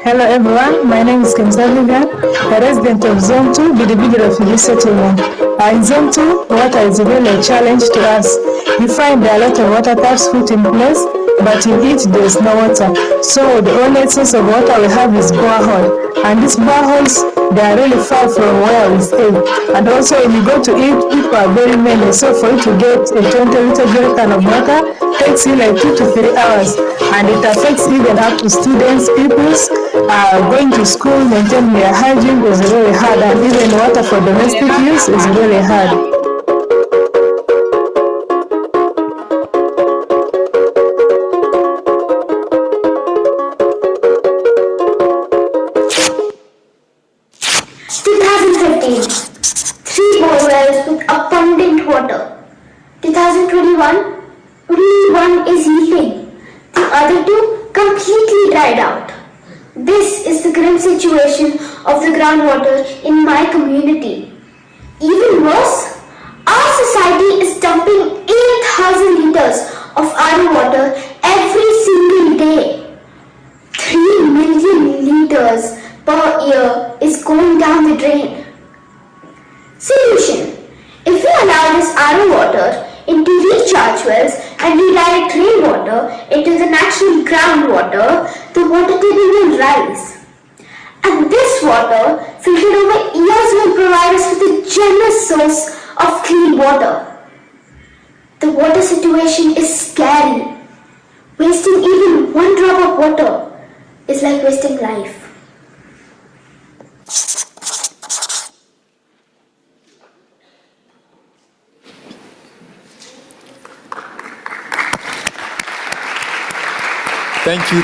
Hello everyone, my name is Kemsavigan, a resident of Zone 2, Bidibidi Refugee Settlement. In Zone 2, water is really a challenge to us. We find there are a lot of water taps put in place, but in it there is no water. So the only source of water we have is borehole. And these boreholes, they are really far from where we stay. And also when you go to eat, people are very many. So for you to get a 20-liter jerrycan of water takes you like 2 to 3 hours. And it affects even up to students, peoples going to school, maintaining their hygiene is really hard. And even water for domestic use is really hard. Three bore wells with abundant water. 2021, only one is leaking. The other two completely dried out. This is the grim situation of the groundwater in my community. Even worse, our society is dumping 8,000 liters of RO water every single day. 3 million liters per year is going down the drain. Solution: if we allow this RO water into recharge wells and redirect rainwater into the natural groundwater, the water table will rise. And this water, filtered over years, will provide us with a generous source of clean water. The water situation is scary. Wasting even one drop of water is like wasting life.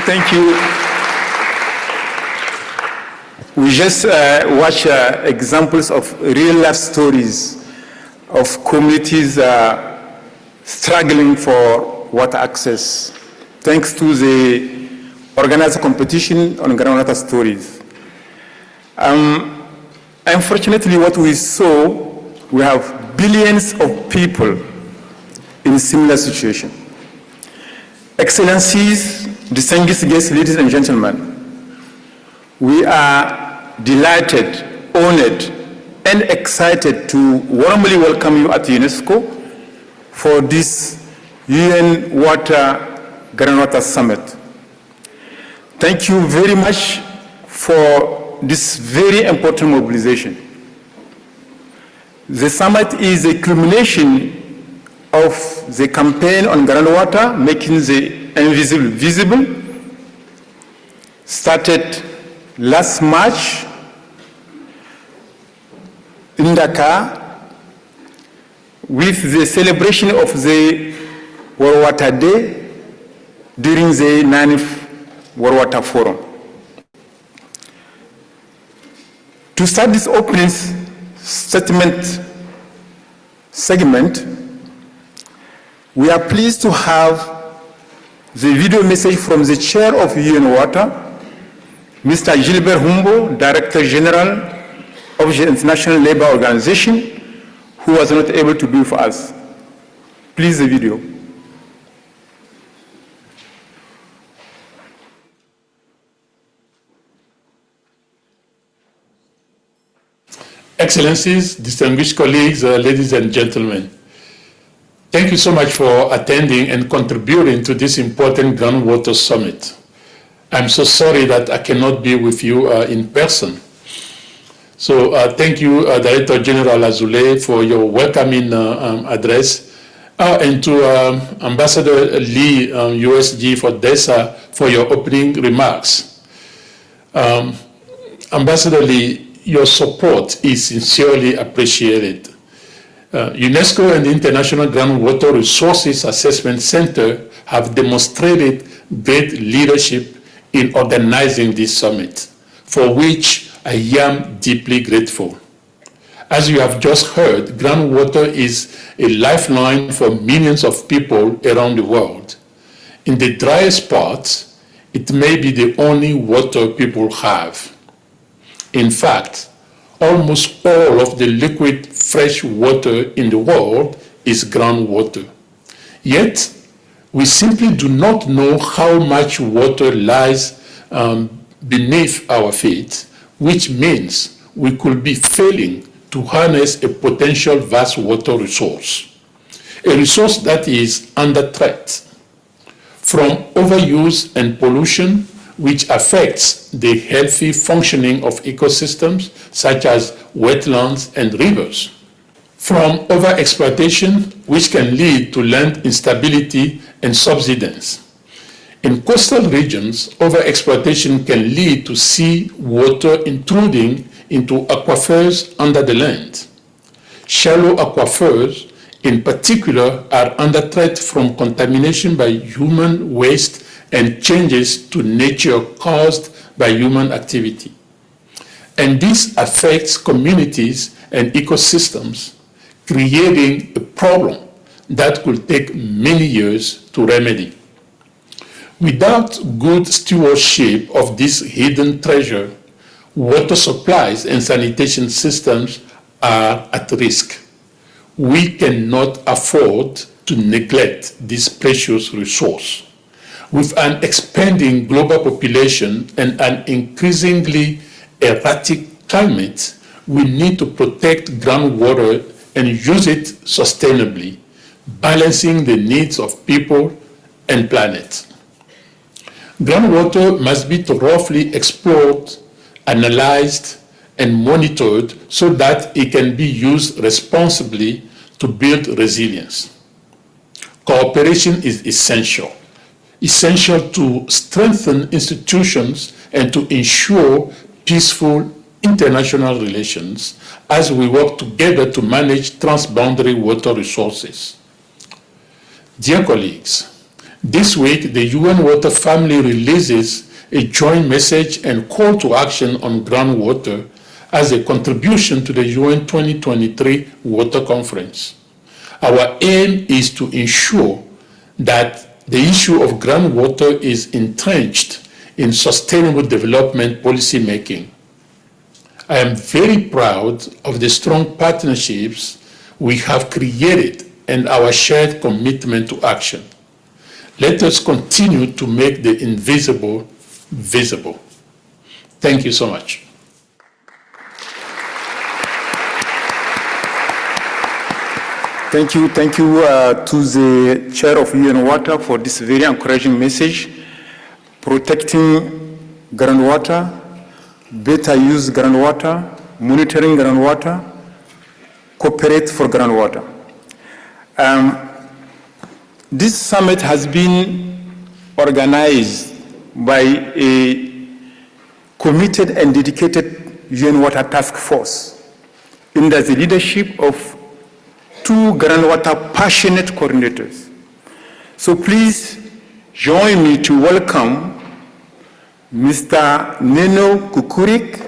Thank you. We just watch examples of real life stories of communities struggling for water access, thanks to the organized competition on groundwater stories. Unfortunately, what we saw, we have billions of people in similar situation. Excellencies, distinguished guests, ladies and gentlemen, we are delighted, honored, and excited to warmly welcome you at UNESCO for this UN Water Groundwater Summit. Thank you very much for this very important mobilization. The summit is a culmination of the campaign on groundwater, making the invisible visible, started last March in Dakar with the celebration of the World Water Day during the 9th World Water Forum. To start this opening statement segment, We are pleased to have the video message from the chair of UN Water, Mr. Gilbert Humbo, Director General of the International Labour Organization, who was not able to be with us. Please, the video. Excellencies, distinguished colleagues, ladies and gentlemen, thank you so much for attending and contributing to this important Groundwater Summit. I'm so sorry that I cannot be with you in person. So thank you, Director General Azoulay, for your welcoming address, and to Ambassador Lee, USG for DESA, for your opening remarks. Ambassador Lee, your support is sincerely appreciated. UNESCO and the International Groundwater Resources Assessment Center have demonstrated great leadership in organizing this summit, for which I am deeply grateful. As you have just heard, groundwater is a lifeline for millions of people around the world. In the driest parts, it may be the only water people have. In fact, almost all of the liquid fresh water in the world is groundwater. Yet, we simply do not know how much water lies beneath our feet, which means we could be failing to harness a potential vast water resource, a resource that is under threat from overuse and pollution, which affects the healthy functioning of ecosystems such as wetlands and rivers, from overexploitation, which can lead to land instability and subsidence. In coastal regions, overexploitation can lead to sea water intruding into aquifers under the land. Shallow aquifers, in particular, are under threat from contamination by human waste and changes to nature caused by human activity. And this affects communities and ecosystems, creating a problem that could take many years to remedy. Without good stewardship of this hidden treasure, water supplies and sanitation systems are at risk. We cannot afford to neglect this precious resource. With an expanding global population and an increasingly erratic climate, we need to protect groundwater and use it sustainably, balancing the needs of people and planet. Groundwater must be thoroughly explored, analyzed, and monitored so that it can be used responsibly to build resilience. Cooperation is essential to strengthen institutions and to ensure peaceful international relations as we work together to manage transboundary water resources. Dear colleagues, this week the UN Water Family releases a joint message and call to action on groundwater as a contribution to the UN 2023 Water Conference. Our aim is to ensure that the issue of groundwater is entrenched in sustainable development policy making. I am very proud of the strong partnerships we have created and our shared commitment to action. Let us continue to make the invisible visible. Thank you so much. Thank you to the Chair of UN Water for this very encouraging message. Protecting groundwater, better use groundwater, monitoring groundwater, cooperate for groundwater. This summit has been organized by a committed and dedicated UN Water Task Force under the leadership of 2 groundwater passionate coordinators. So please join me to welcome Mr. Neno Kukurik,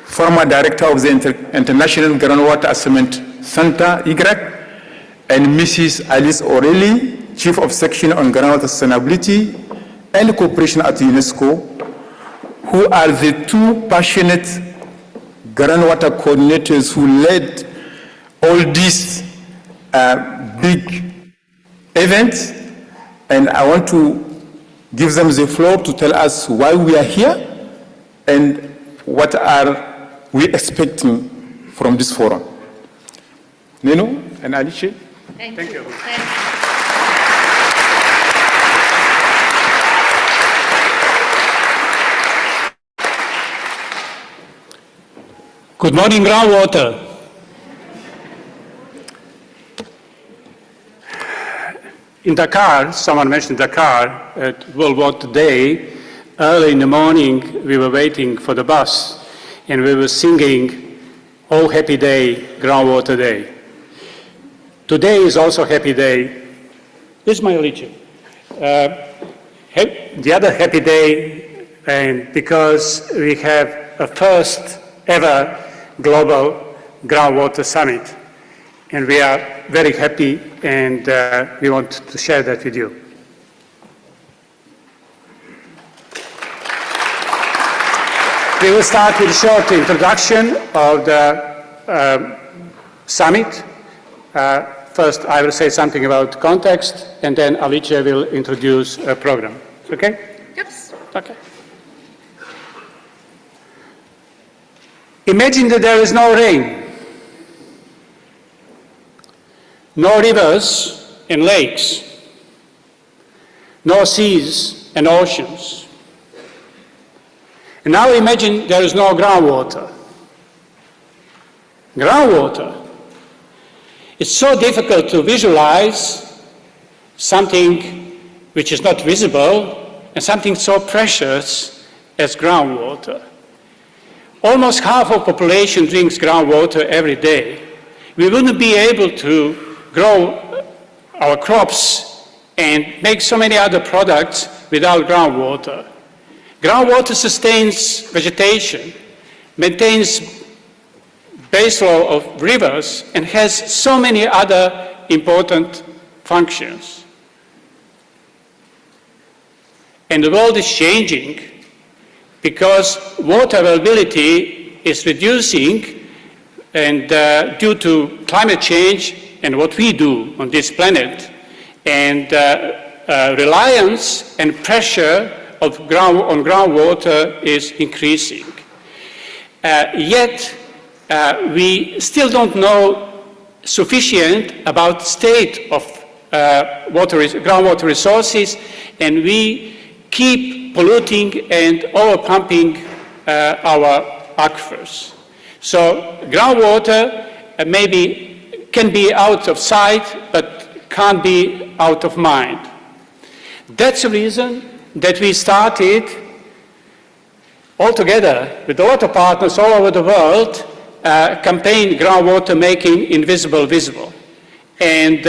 former director of the International Groundwater Assessment Center, IGRAC, and Mrs. Alice O'Reilly, Chief of Section on Groundwater Sustainability and Cooperation at UNESCO, who are the two passionate groundwater coordinators who led all these big events. And I want to give them the floor to tell us why we are here and what are we expecting from this forum. Nino and Alice. Thank you. Good morning, groundwater. In Dakar, someone mentioned Dakar, at World Water Day, early in the morning we were waiting for the bus and we were singing, "Oh happy day, groundwater day." Today is also a happy day. This is my religion. The other happy day, and because we have a first ever global groundwater summit, and we are very happy, and we want to share that with you. We will start with a short introduction of the summit. First, I will say something about context, and then Alice will introduce a program. Okay? Yes. Okay. Imagine that there is no rain, no rivers and lakes, no seas and oceans. And now imagine there is no groundwater. Groundwater. It's so difficult to visualize something which is not visible and something so precious as groundwater. Almost half of the population drinks groundwater every day. We wouldn't be able to grow our crops and make so many other products without groundwater. Groundwater sustains vegetation, maintains base flow of rivers, and has so many other important functions. And the world is changing because water availability is reducing, and due to climate change and what we do on this planet, and reliance and pressure on groundwater is increasing. Yet we still don't know sufficient about the state of groundwater resources, and we keep polluting and overpumping our aquifers. So groundwater maybe can be out of sight, but can't be out of mind. That's the reason that we started all together with a lot of partners all over the world, campaign Groundwater Making Invisible Visible. And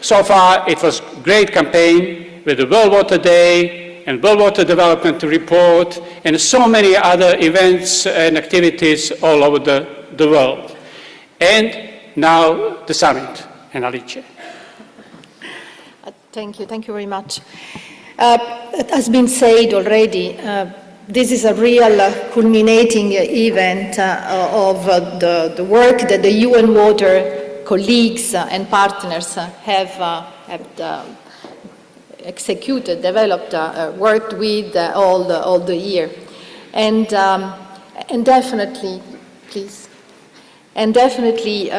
so far it was a great campaign with the World Water Day and World Water Development Report and so many other events and activities all over the world. And now the summit. And Alice. Thank you very much. It has been said already, this is a real culminating event of the work that the UN Water colleagues and partners have executed, developed, worked with all the year. And definitely, please, and definitely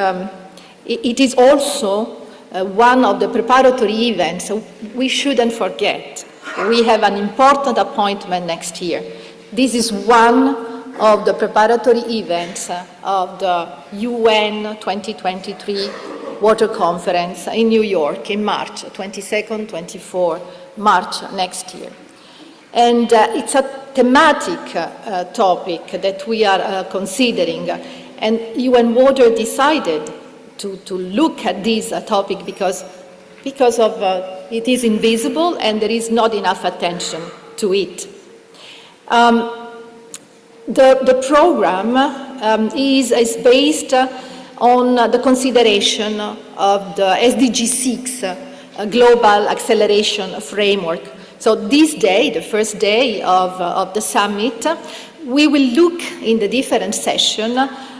it is also one of the preparatory events we shouldn't forget. We have an important appointment next year. This is one of the preparatory events of the UN 2023 Water Conference in New York in March, 22nd, 24 March next year. And it's a thematic topic that we are considering. And UN Water decided to look at this topic because of it is invisible and there is not enough attention to it. The program is based on the consideration of the SDG 6 Global Acceleration Framework. So this day, the first day of the summit, we will look in the different sessions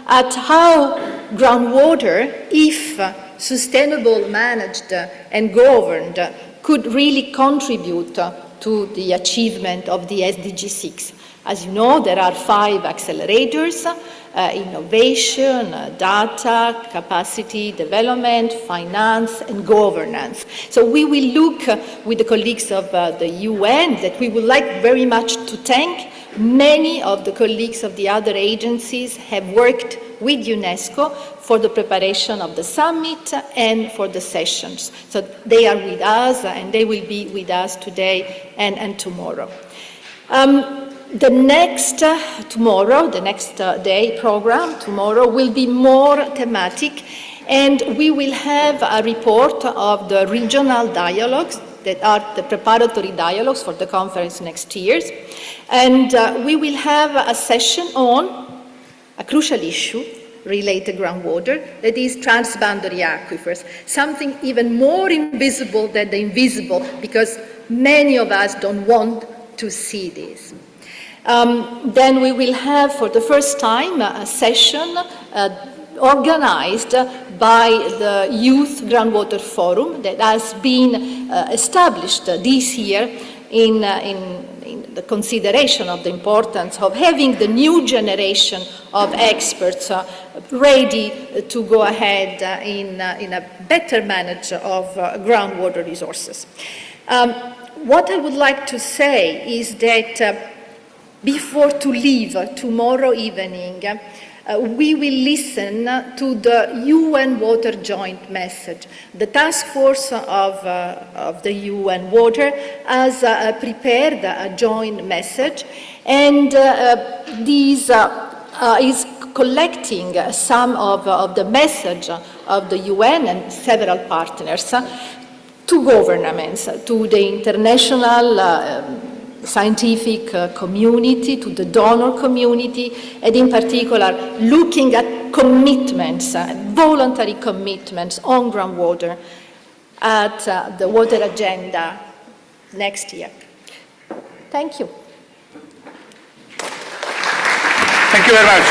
at how groundwater, if sustainable managed and governed, could really contribute to the achievement of the SDG 6. As you know, there are 5 accelerators: innovation, data, capacity development, finance, and governance. So we will look with the colleagues of the UN, that we would like very much to thank. Many of the colleagues of the other agencies have worked with UNESCO for the preparation of the summit and for the sessions. So they are with us, and they will be with us today and tomorrow. The next day program tomorrow will be more thematic, and we will have a report of the regional dialogues that are the preparatory dialogues for the conference next year. And we will have a session on a crucial issue related to groundwater, that is transboundary aquifers, something even more invisible than the invisible, because many of us don't want to see this. Then we will have, for the first time, a session organized by the Youth Groundwater Forum that has been established this year in the consideration of the importance of having the new generation of experts ready to go ahead in a better management of groundwater resources. What I would like to say is that before to leave tomorrow evening, we will listen to the UN Water Joint Message. The task force of the UN Water has prepared a joint message, and this is collecting some of the message of the UN and several partners to governments, to the international scientific community, to the donor community, and in particular looking at commitments, voluntary commitments on groundwater at the water agenda next year. Thank you. Thank you very much.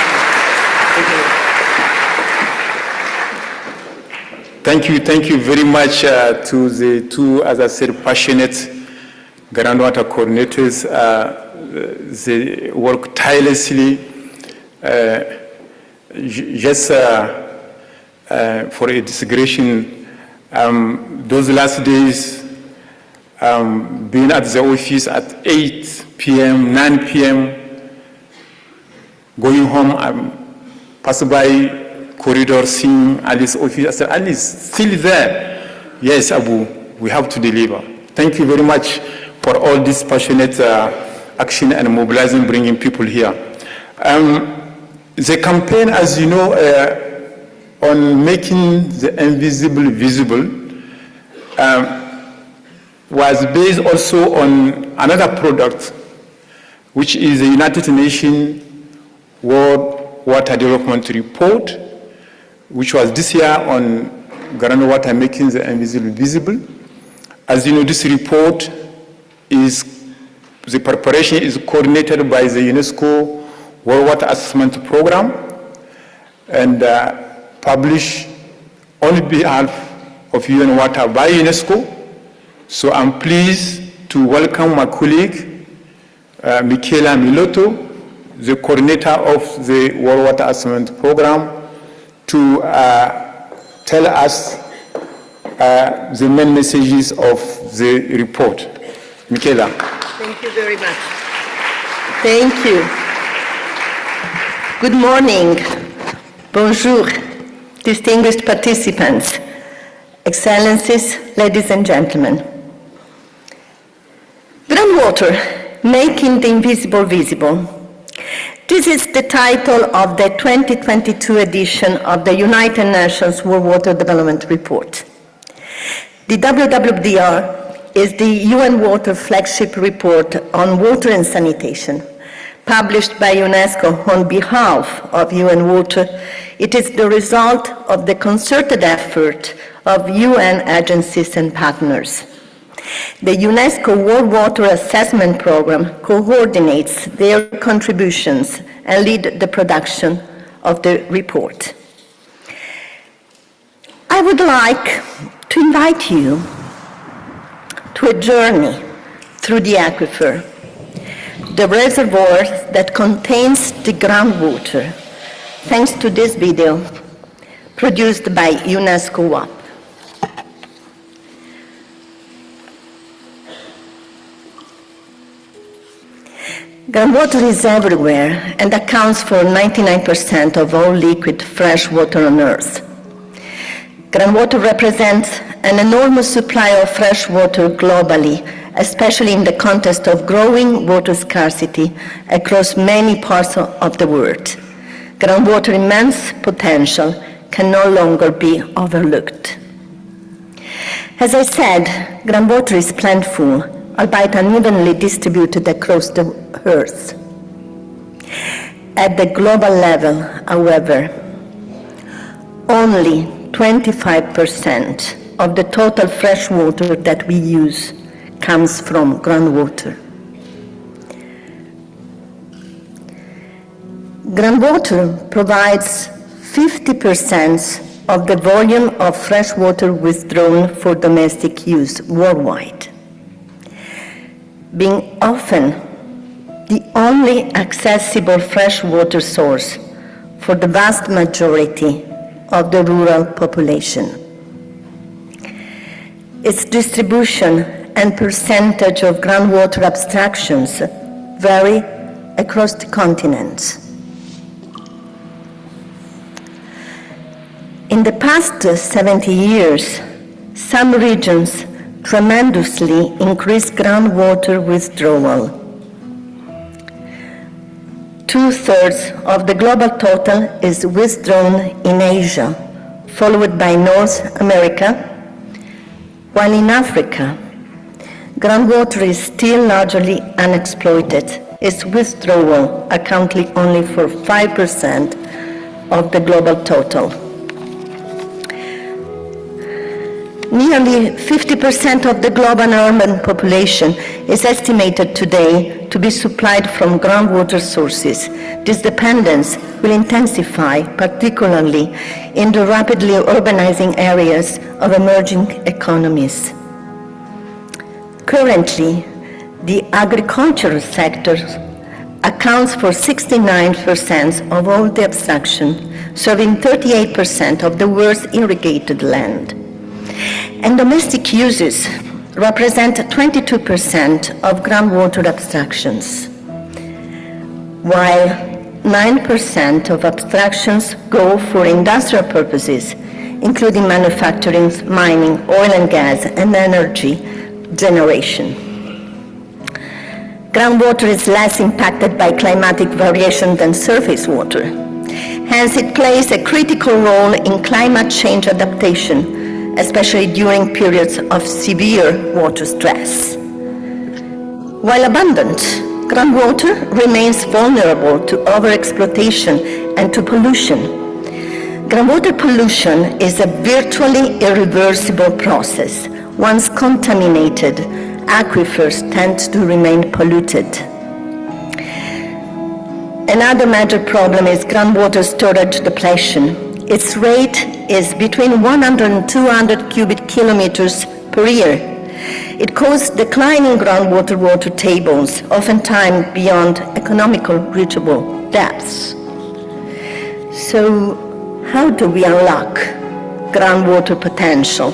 Thank you very much to the two, as I said, passionate groundwater coordinators. They work tirelessly just for a integration. Those last days, being at the office at 8 p.m., 9 p.m., going home, pass by corridor, seeing Ali's office. I said, Ali's still there. Yes, Abu, we have to deliver. Thank you very much for all this passionate action and mobilizing, bringing people here. The campaign, as you know, on making the invisible visible, was based also on another product, which is the United Nations World Water Development Report, which was this year on groundwater making the invisible visible. As you know, this report the preparation is coordinated by the UNESCO World Water Assessment Program and published on behalf of UN Water by UNESCO. So I'm pleased to welcome my colleague, Michela Milotto, the coordinator of the World Water Assessment Program, to tell us the main messages of the report. Michela. Thank you very much. Thank you. Good morning. Bonjour, distinguished participants, Excellencies, ladies and gentlemen. Groundwater, making the invisible visible. This is the title of the 2022 edition of the United Nations World Water Development Report. The WWDR is the UN Water flagship report on water and sanitation, published by UNESCO on behalf of UN Water, it is the result of the concerted effort of UN agencies and partners. The UNESCO World Water Assessment Programme coordinates their contributions and leads the production of the report. I would like to invite you to a journey through the aquifer, the reservoir that contains the groundwater, thanks to this video produced by UNESCO WAP. Groundwater is everywhere and accounts for 99% of all liquid fresh water on Earth. Groundwater represents an enormous supply of fresh water globally, especially in the context of growing water scarcity across many parts of the world. Groundwater's immense potential can no longer be overlooked. As I said, groundwater is plentiful, albeit unevenly distributed across the Earth. At the global level, however, only 25% of the total fresh water that we use comes from groundwater. Groundwater provides 50% of the volume of fresh water withdrawn for domestic use worldwide, being often the only accessible freshwater source for the vast majority of the rural population. Its distribution and percentage of groundwater abstractions vary across the continents. In the past 70 years, some regions tremendously increased groundwater withdrawal. 2/3 of the global total is withdrawn in Asia, followed by North America, while in Africa, groundwater is still largely unexploited. Its withdrawal accounting only for 5% of the global total. Nearly 50% of the global urban population is estimated today to be supplied from groundwater sources. This dependence will intensify, particularly in the rapidly urbanizing areas of emerging economies. Currently, the agricultural sector accounts for 69% of all the abstraction, serving 38% of the world's irrigated land. And domestic uses represent 22% of groundwater abstractions, while 9% of abstractions go for industrial purposes, including manufacturing, mining, oil and gas, and energy generation. Groundwater is less impacted by climatic variation than surface water. Hence, it plays a critical role in climate change adaptation, especially during periods of severe water stress. While abundant, groundwater remains vulnerable to overexploitation and to pollution. Groundwater pollution is a virtually irreversible process. Once contaminated, aquifers tend to remain polluted. Another major problem is groundwater storage depletion. Its rate is between 100 and 200 cubic kilometers per year. It causes declining groundwater water tables, oftentimes beyond economical reachable depths. So, how do we unlock groundwater potential?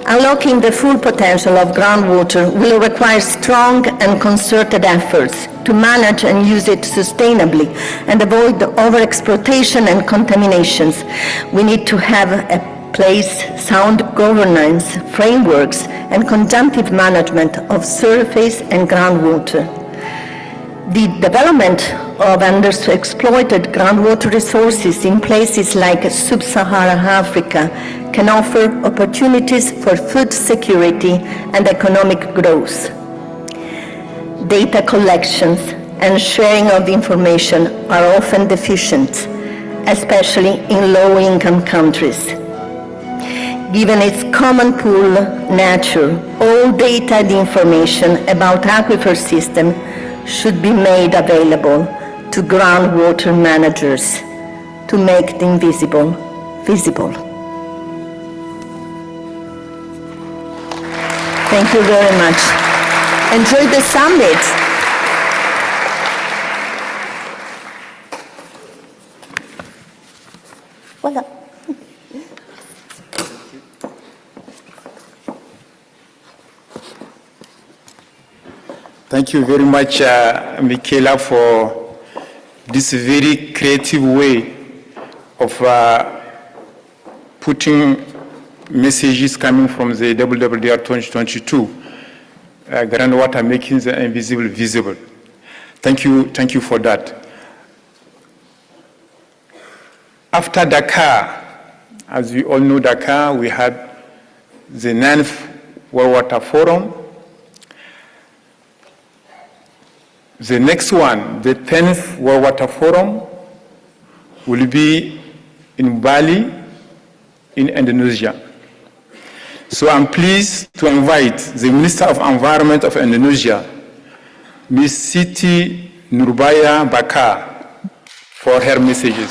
Unlocking the full potential of groundwater will require strong and concerted efforts to manage and use it sustainably and avoid the overexploitation and contaminations. We need to have a place sound governance frameworks and conjunctive management of surface and groundwater. The development of underexploited groundwater resources in places like sub-Saharan Africa can offer opportunities for food security and economic growth. Data collections and sharing of information are often deficient, especially in low-income countries. Given its common pool nature, all data and information about aquifer system should be made available to groundwater managers to make the invisible visible. Thank you very much. Enjoy the summit. Voilà. Thank you very much, Michaela, for this very creative way of putting messages coming from the WWDR 2022, groundwater making the invisible visible. Thank you for that. After Dakar, as we all know Dakar, we had the 9th World Water Forum. The next one, the 10th World Water Forum, will be in Bali, in Indonesia. So I'm pleased to invite the Minister of Environment of Indonesia, Ms. Siti Nurbaya Bakar, for her messages.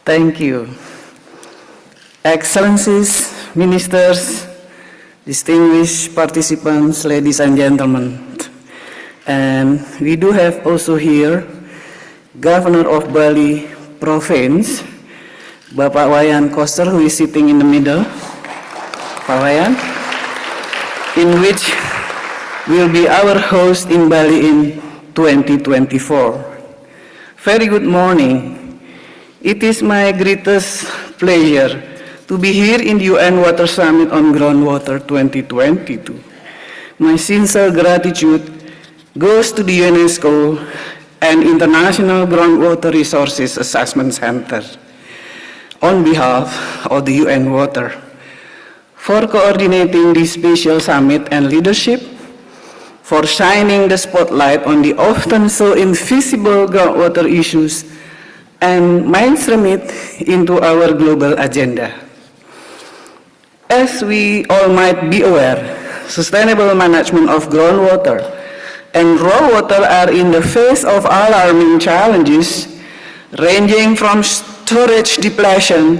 Thank you. Excellencies, ministers, distinguished participants, ladies and gentlemen. And we do have also here Governor of Bali Province, Bapak Wayan Koster, who is sitting in the middle, Pak Wayan, in which will be our host in Bali in 2024. Very good morning. It is my greatest pleasure to be here in the UN Water Summit on Groundwater 2022. My sincere gratitude goes to the UNESCO and International Groundwater Resources Assessment Center on behalf of the UN Water for coordinating this special summit and leadership, for shining the spotlight on the often so invisible groundwater issues and mainstream it into our global agenda. As we all might be aware, sustainable management of groundwater and raw water are in the face of alarming challenges, ranging from storage depletion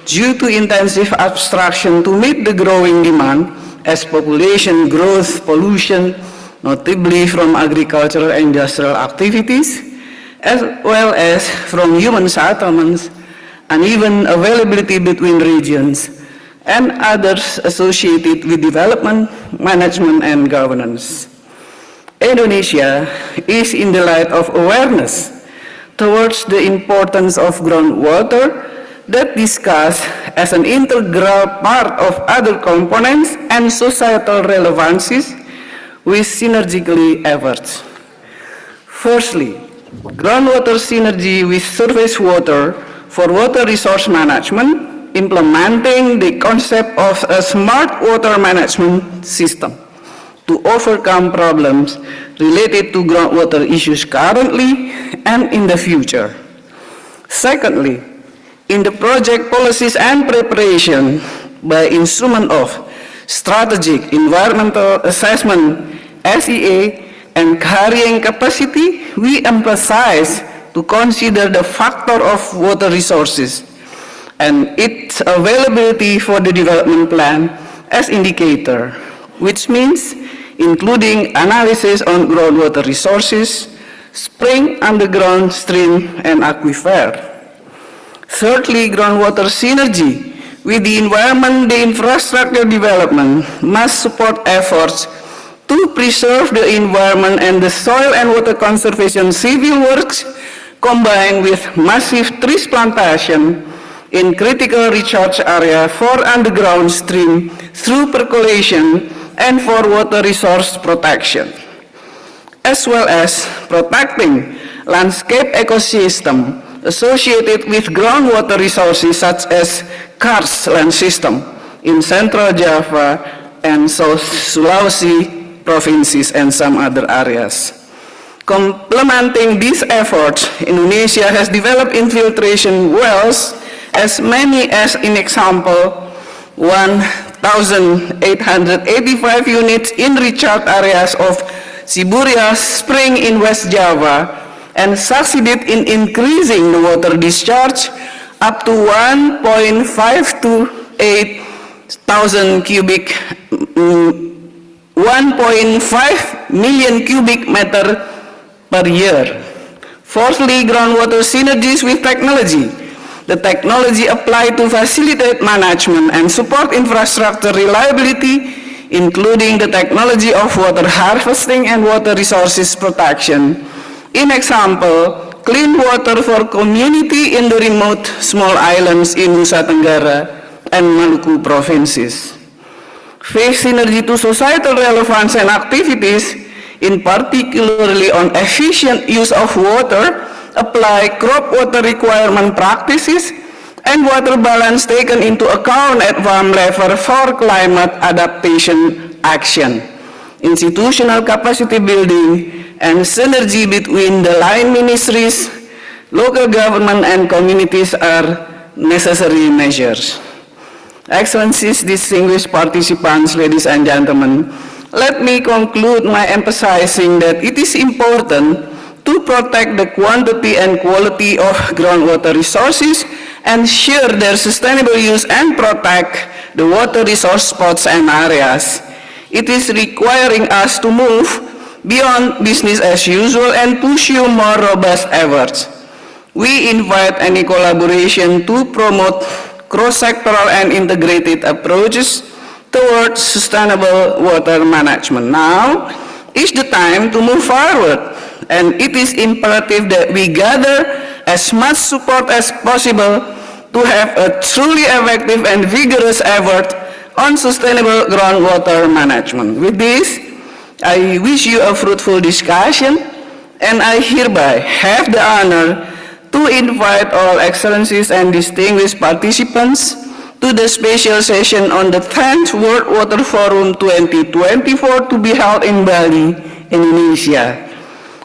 due to intensive abstraction to meet the growing demand as population growth, pollution, notably from agricultural and industrial activities, as well as from human settlements, uneven availability between regions, and others associated with development, management, and governance. Indonesia is in the light of awareness towards the importance of groundwater that discussed as an integral part of other components and societal relevancies with synergistically efforts. Firstly, groundwater synergy with surface water for water resource management, implementing the concept of a smart water management system to overcome problems related to groundwater issues currently and in the future. Secondly, in the project policies and preparation by instrument of strategic environmental assessment, SEA, and carrying capacity, we emphasize to consider the factor of water resources and its availability for the development plan as indicator, which means including analysis on groundwater resources, spring, underground, stream, and aquifer. Thirdly, groundwater synergy with the environment, the infrastructure development must support efforts to preserve the environment and the soil and water conservation civil works combined with massive trees plantation in critical recharge area for underground stream through percolation and for water resource protection, as well as protecting landscape ecosystem associated with groundwater resources such as karst land system in Central Java and South Sulawesi provinces and some other areas. Complementing these efforts, Indonesia has developed infiltration wells as many as, in example, 1,885 units in recharge areas of Siburia Spring in West Java, and succeeded in increasing the water discharge up to 1.528 million cubic meter per year. Fourthly, groundwater synergies with technology. The technology applied to facilitate management and support infrastructure reliability, including the technology of water harvesting and water resources protection. In example, clean water for community in the remote small islands in Nusa Tenggara and Maluku provinces. Fifth, synergy to societal relevance and activities, in particularly on efficient use of water, apply crop water requirement practices and water balance taken into account at farm level for climate adaptation action. Institutional capacity building and synergy between the line ministries, local government and communities are necessary measures. Excellencies, distinguished participants, ladies and gentlemen, let me conclude by emphasizing that it is important to protect the quantity and quality of groundwater resources, ensure their sustainable use, and protect the water resource spots and areas. It is requiring us to move beyond business as usual and pursue more robust efforts. We invite any collaboration to promote cross-sectoral and integrated approaches towards sustainable water management. Now is the time to move forward, and it is imperative that we gather as much support as possible to have a truly effective and vigorous effort on sustainable groundwater management. With this, I wish you a fruitful discussion, and I hereby have the honor to invite all excellencies and distinguished participants to the special session on the 10th World Water Forum 2024 to be held in Bali, Indonesia.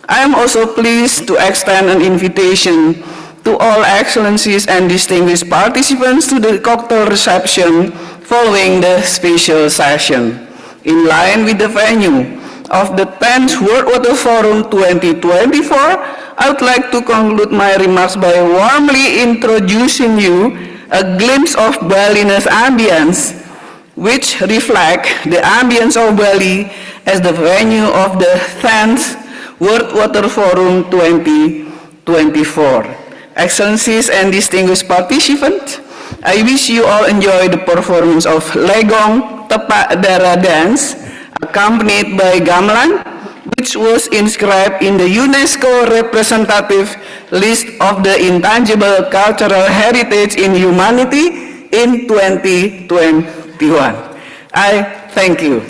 I am also pleased to extend an invitation to all excellencies and distinguished participants to the cocktail reception following the special session. In line with the venue of the 10th World Water Forum 2024, I would like to conclude my remarks by warmly introducing you a glimpse of Bali's ambience, which reflect the ambience of Bali as the venue of the 10th World Water Forum 2024. Excellencies and distinguished participants, I wish you all enjoy the performance of Legong Tepak Dara dance, accompanied by gamelan, which was inscribed in the UNESCO representative list of the intangible cultural heritage in humanity in 2021. I thank you.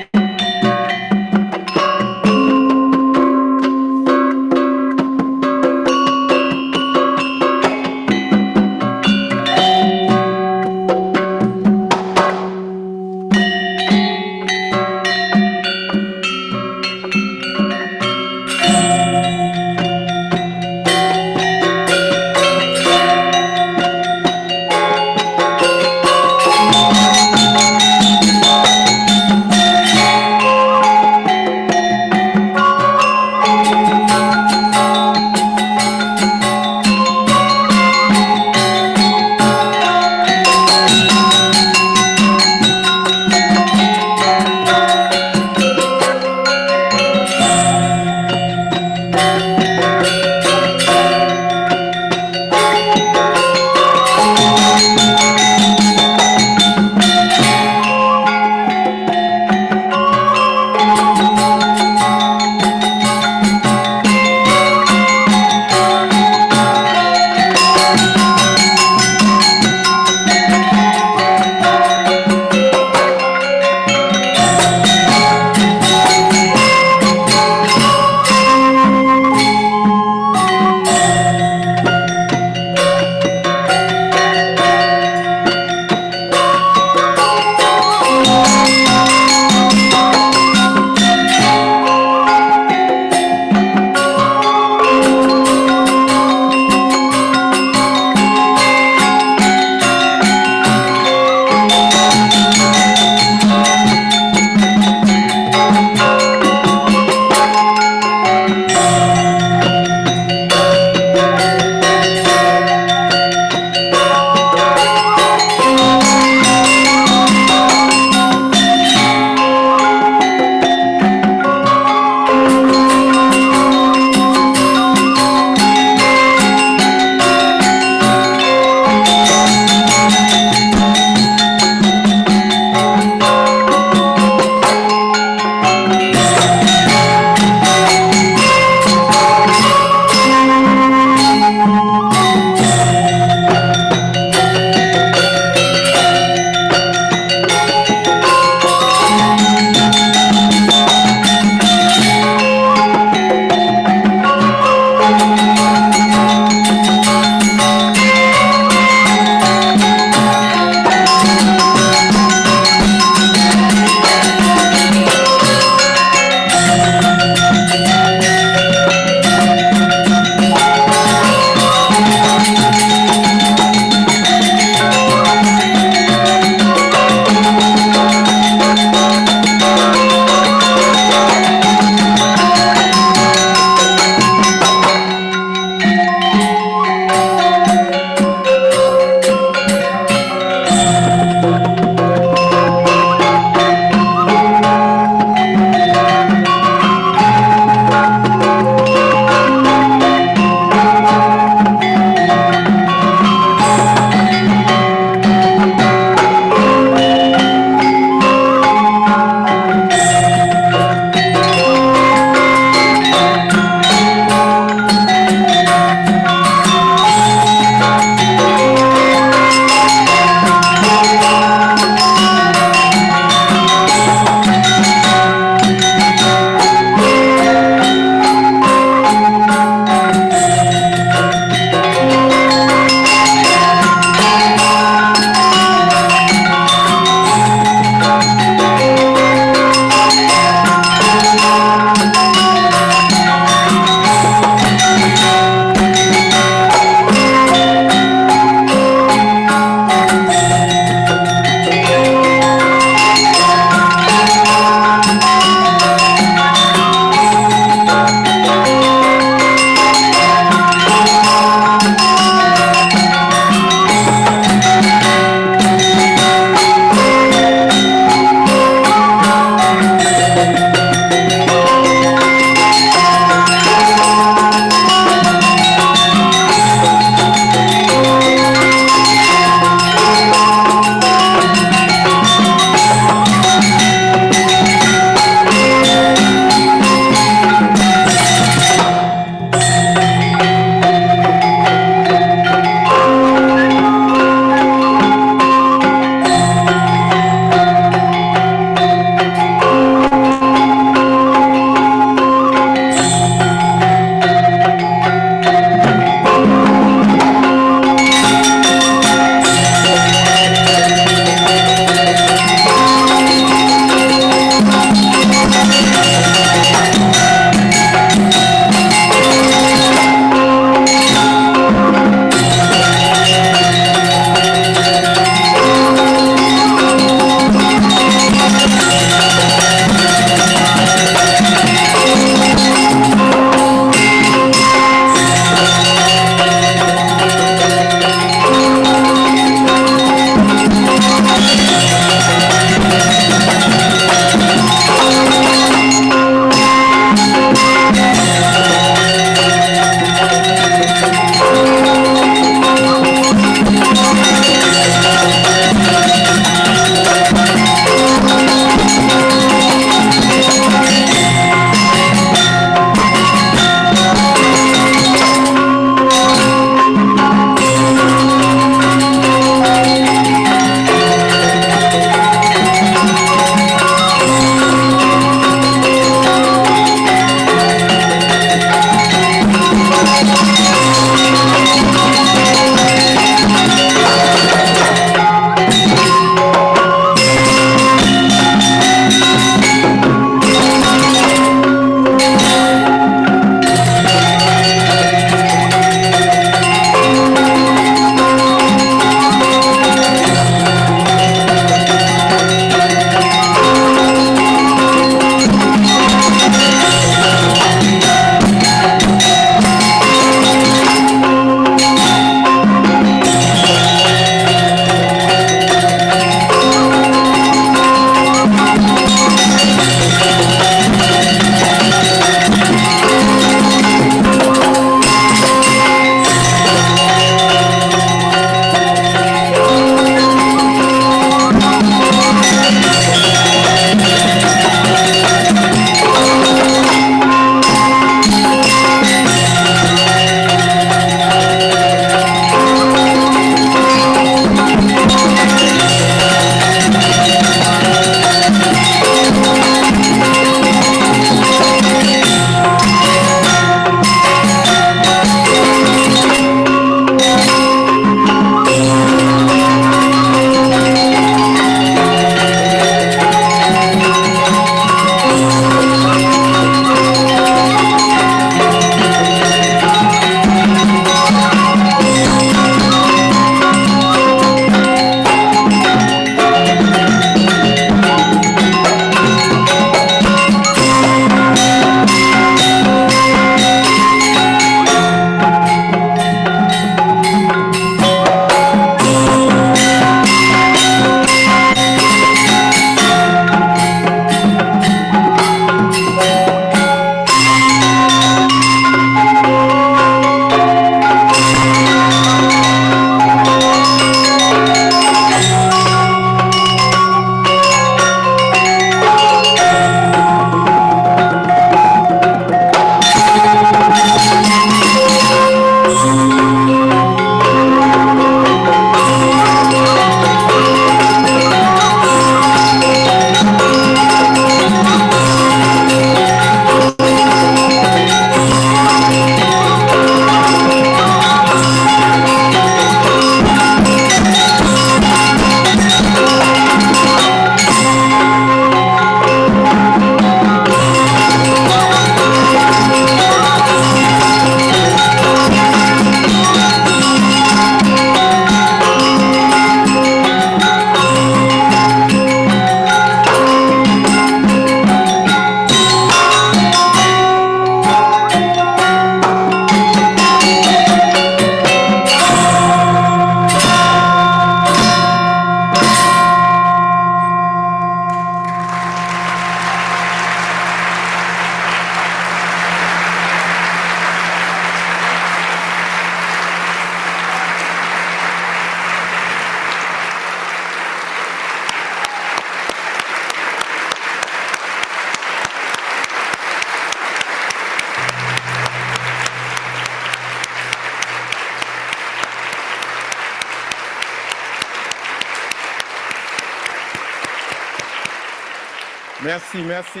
Merci, merci.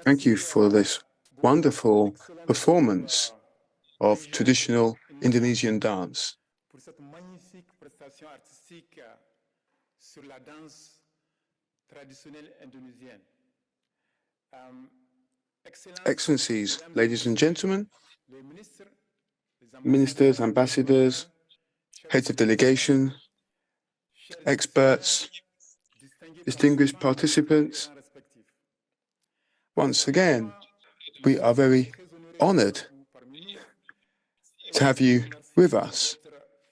Thank you for this wonderful performance of traditional Indonesian dance. Pour cette magnifique prestation artistique sur la danse traditionnelle indonésienne. Excellencies, ladies and gentlemen, ministers, ambassadors, heads of delegation, experts, distinguished participants, once again, we are very honored to have you with us,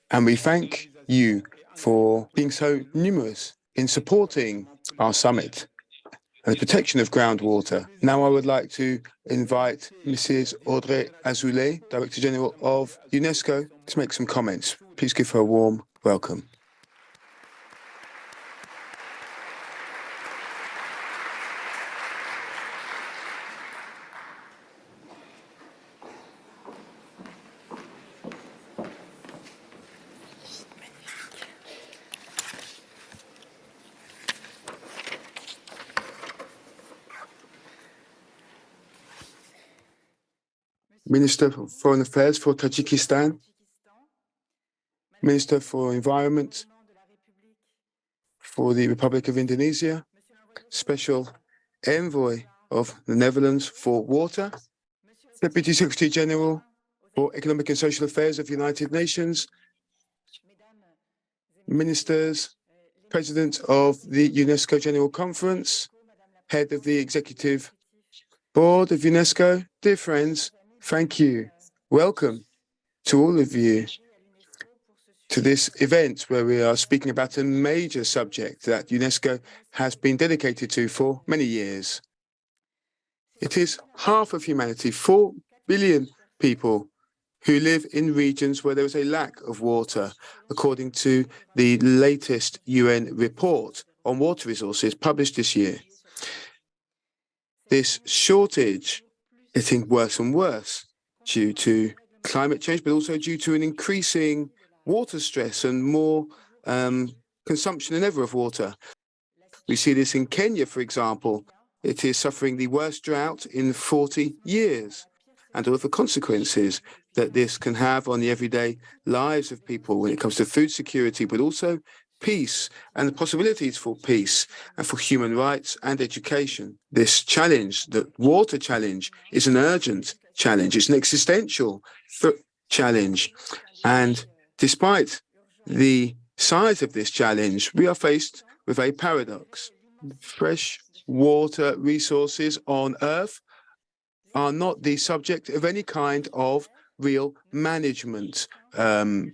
and we thank you for being so numerous in supporting our summit and the protection of groundwater. Now I would like to invite Mrs. Audrey Azoulay, Director General of UNESCO, to make some comments. Please give her a warm welcome. Minister for Foreign Affairs for Tajikistan, Minister for Environment for the Republic of Indonesia, Special Envoy of the Netherlands for Water, Deputy Secretary General for Economic and Social Affairs of the United Nations, Ministers, President of the UNESCO General Conference, Head of the Executive Board of UNESCO, dear friends, thank you. Welcome to all of you to this event where we are speaking about a major subject that UNESCO has been dedicated to for many years. It is half of humanity, 4 billion people who live in regions where there is a lack of water, according to the latest UN report on water resources published this year. This shortage is getting worse and worse due to climate change, but also due to an increasing water stress and more consumption than ever of water. We see this in Kenya, for example. It is suffering the worst drought in 40 years, and all of the consequences that this can have on the everyday lives of people when it comes to food security, but also peace and the possibilities for peace and for human rights and education. This challenge, the water challenge, is an urgent challenge. It's an existential challenge. And despite the size of this challenge, we are faced with a paradox. Fresh water resources on Earth are not the subject of any kind of real management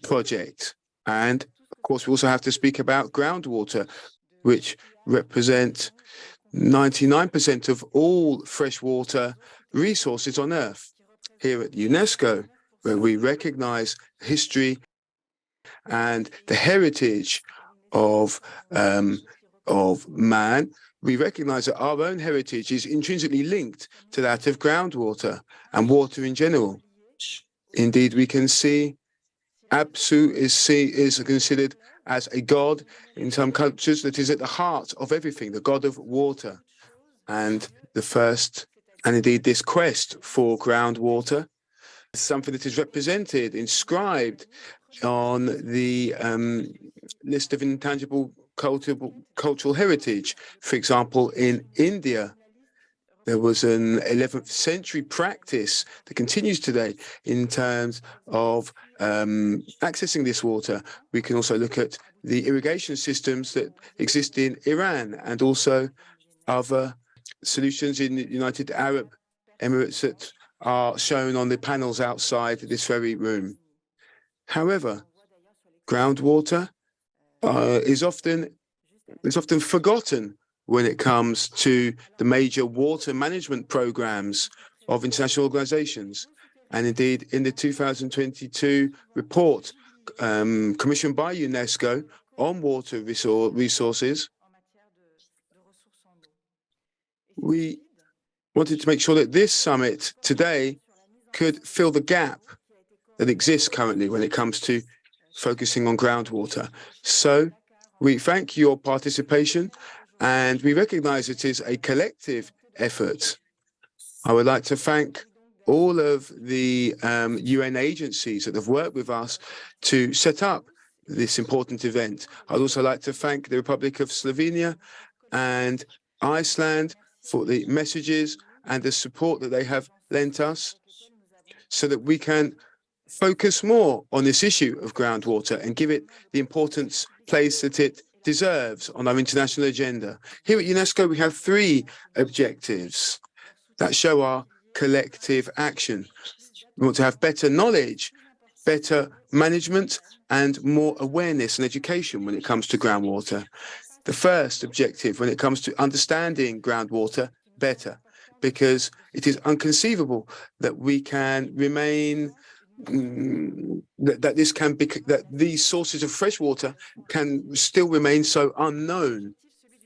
project. And of course, we also have to speak about groundwater, which represent 99% of all freshwater resources on Earth. Here at UNESCO, where we recognize history and the heritage of man, we recognize that our own heritage is intrinsically linked to that of groundwater and water in general. Indeed, we can see Apsu is considered as a god in some cultures that is at the heart of everything, the god of water. And indeed this quest for groundwater is something that is represented, inscribed on the list of intangible cultural heritage. For example, in India, there was an 11th century practice that continues today in terms of accessing this water. We can also look at the irrigation systems that exist in Iran and also other solutions in the United Arab Emirates that are shown on the panels outside this very room. However, groundwater is often forgotten when it comes to the major water management programs of international organizations. And indeed, in the 2022 report commissioned by UNESCO on water resources, we wanted to make sure that this summit today could fill the gap that exists currently when it comes to focusing on groundwater. So we thank your participation and we recognize it is a collective effort. I would like to thank all of the UN agencies that have worked with us to set up this important event. I'd also like to thank the Republic of Slovenia and Iceland for the messages and the support that they have lent us so that we can focus more on this issue of groundwater and give it the important place that it deserves on our international agenda. Here at UNESCO, we have 3 objectives that show our collective action. We want to have better knowledge, better management, and more awareness and education when it comes to groundwater. The first objective when it comes to understanding groundwater better, because it is inconceivable that we can remain that these sources of fresh water can still remain so unknown.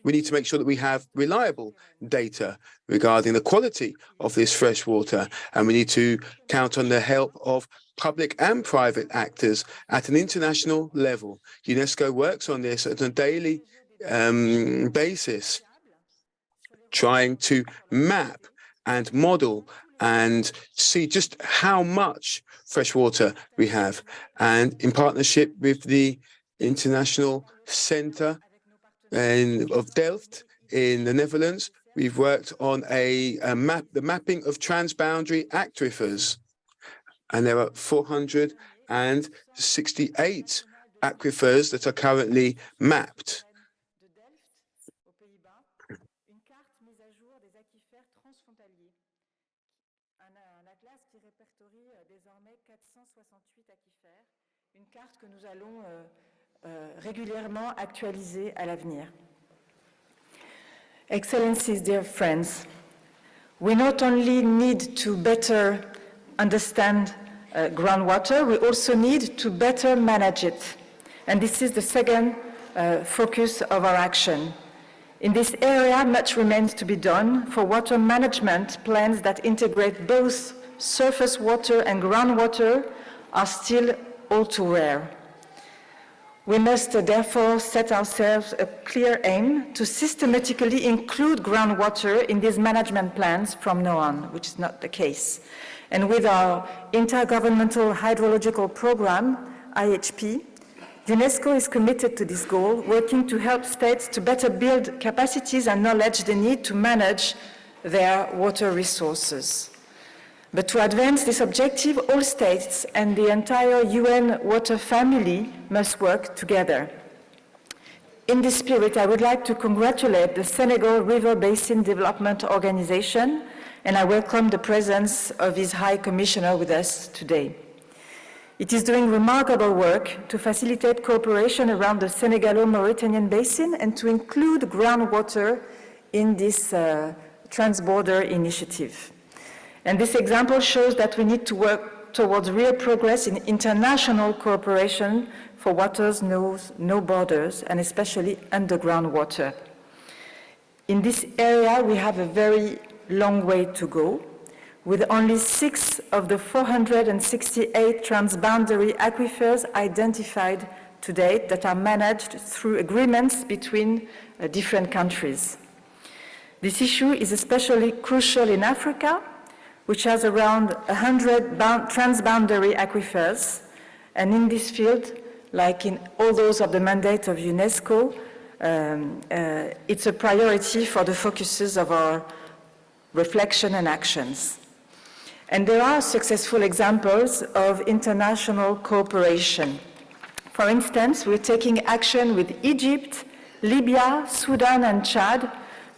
We need to make sure that we have reliable data regarding the quality of this fresh water, and we need to count on the help of public and private actors at an international level. UNESCO works on this at a daily basis, trying to map and model and see just how much fresh water we have. And in partnership with the International Center of Delft in the Netherlands, we've worked on the mapping of transboundary aquifers. And there are 468 aquifers that are currently mapped. Une carte que nous allons régulièrement actualiser à l'avenir. Excellencies, dear friends, we not only need to better understand groundwater, we also need to better manage it. And this is the second focus of our action. In this area, much remains to be done for water management. Plans that integrate both surface water and groundwater are still all too rare. We must therefore set ourselves a clear aim to systematically include groundwater in these management plans from now on, which is not the case. And with our Intergovernmental Hydrological Program, IHP, UNESCO is committed to this goal, working to help states to better build capacities and knowledge they need to manage their water resources. But to advance this objective, all states and the entire UN water family must work together. In this spirit, I would like to congratulate the Senegal River Basin Development Organization, and I welcome the presence of His High Commissioner with us today. It is doing remarkable work to facilitate cooperation around the Senegalo-Mauritanian Basin and to include groundwater in this transborder initiative. And this example shows that we need to work towards real progress in international cooperation for waters knows no borders, and especially underground water. In this area, we have a very long way to go, with only 6 of the 468 transboundary aquifers identified to date that are managed through agreements between different countries. This issue is especially crucial in Africa, which has around 100 transboundary aquifers. And in this field, like in all those of the mandate of UNESCO, it's a priority for the focuses of our reflection and actions. And there are successful examples of international cooperation. For instance, we're taking action with Egypt, Libya, Sudan, and Chad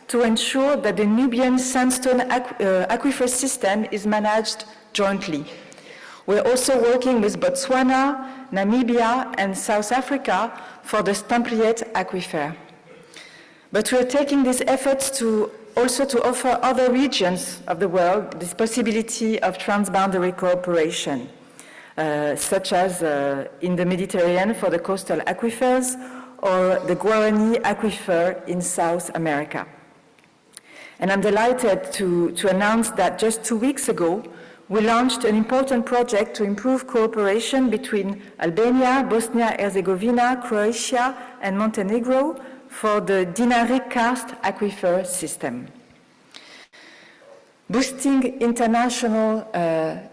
to ensure that the Nubian sandstone aquifer system is managed jointly. We're also working with Botswana, Namibia, and South Africa for the Stampriet aquifer. But we're taking these efforts to also to offer other regions of the world this possibility of transboundary cooperation, such as in the Mediterranean for the coastal aquifers or the Guarani aquifer in South America. And I'm delighted to announce that just 2 weeks ago, we launched an important project to improve cooperation between Albania, Bosnia-Herzegovina, Croatia, and Montenegro for the Dinaric karst aquifer system. Boosting international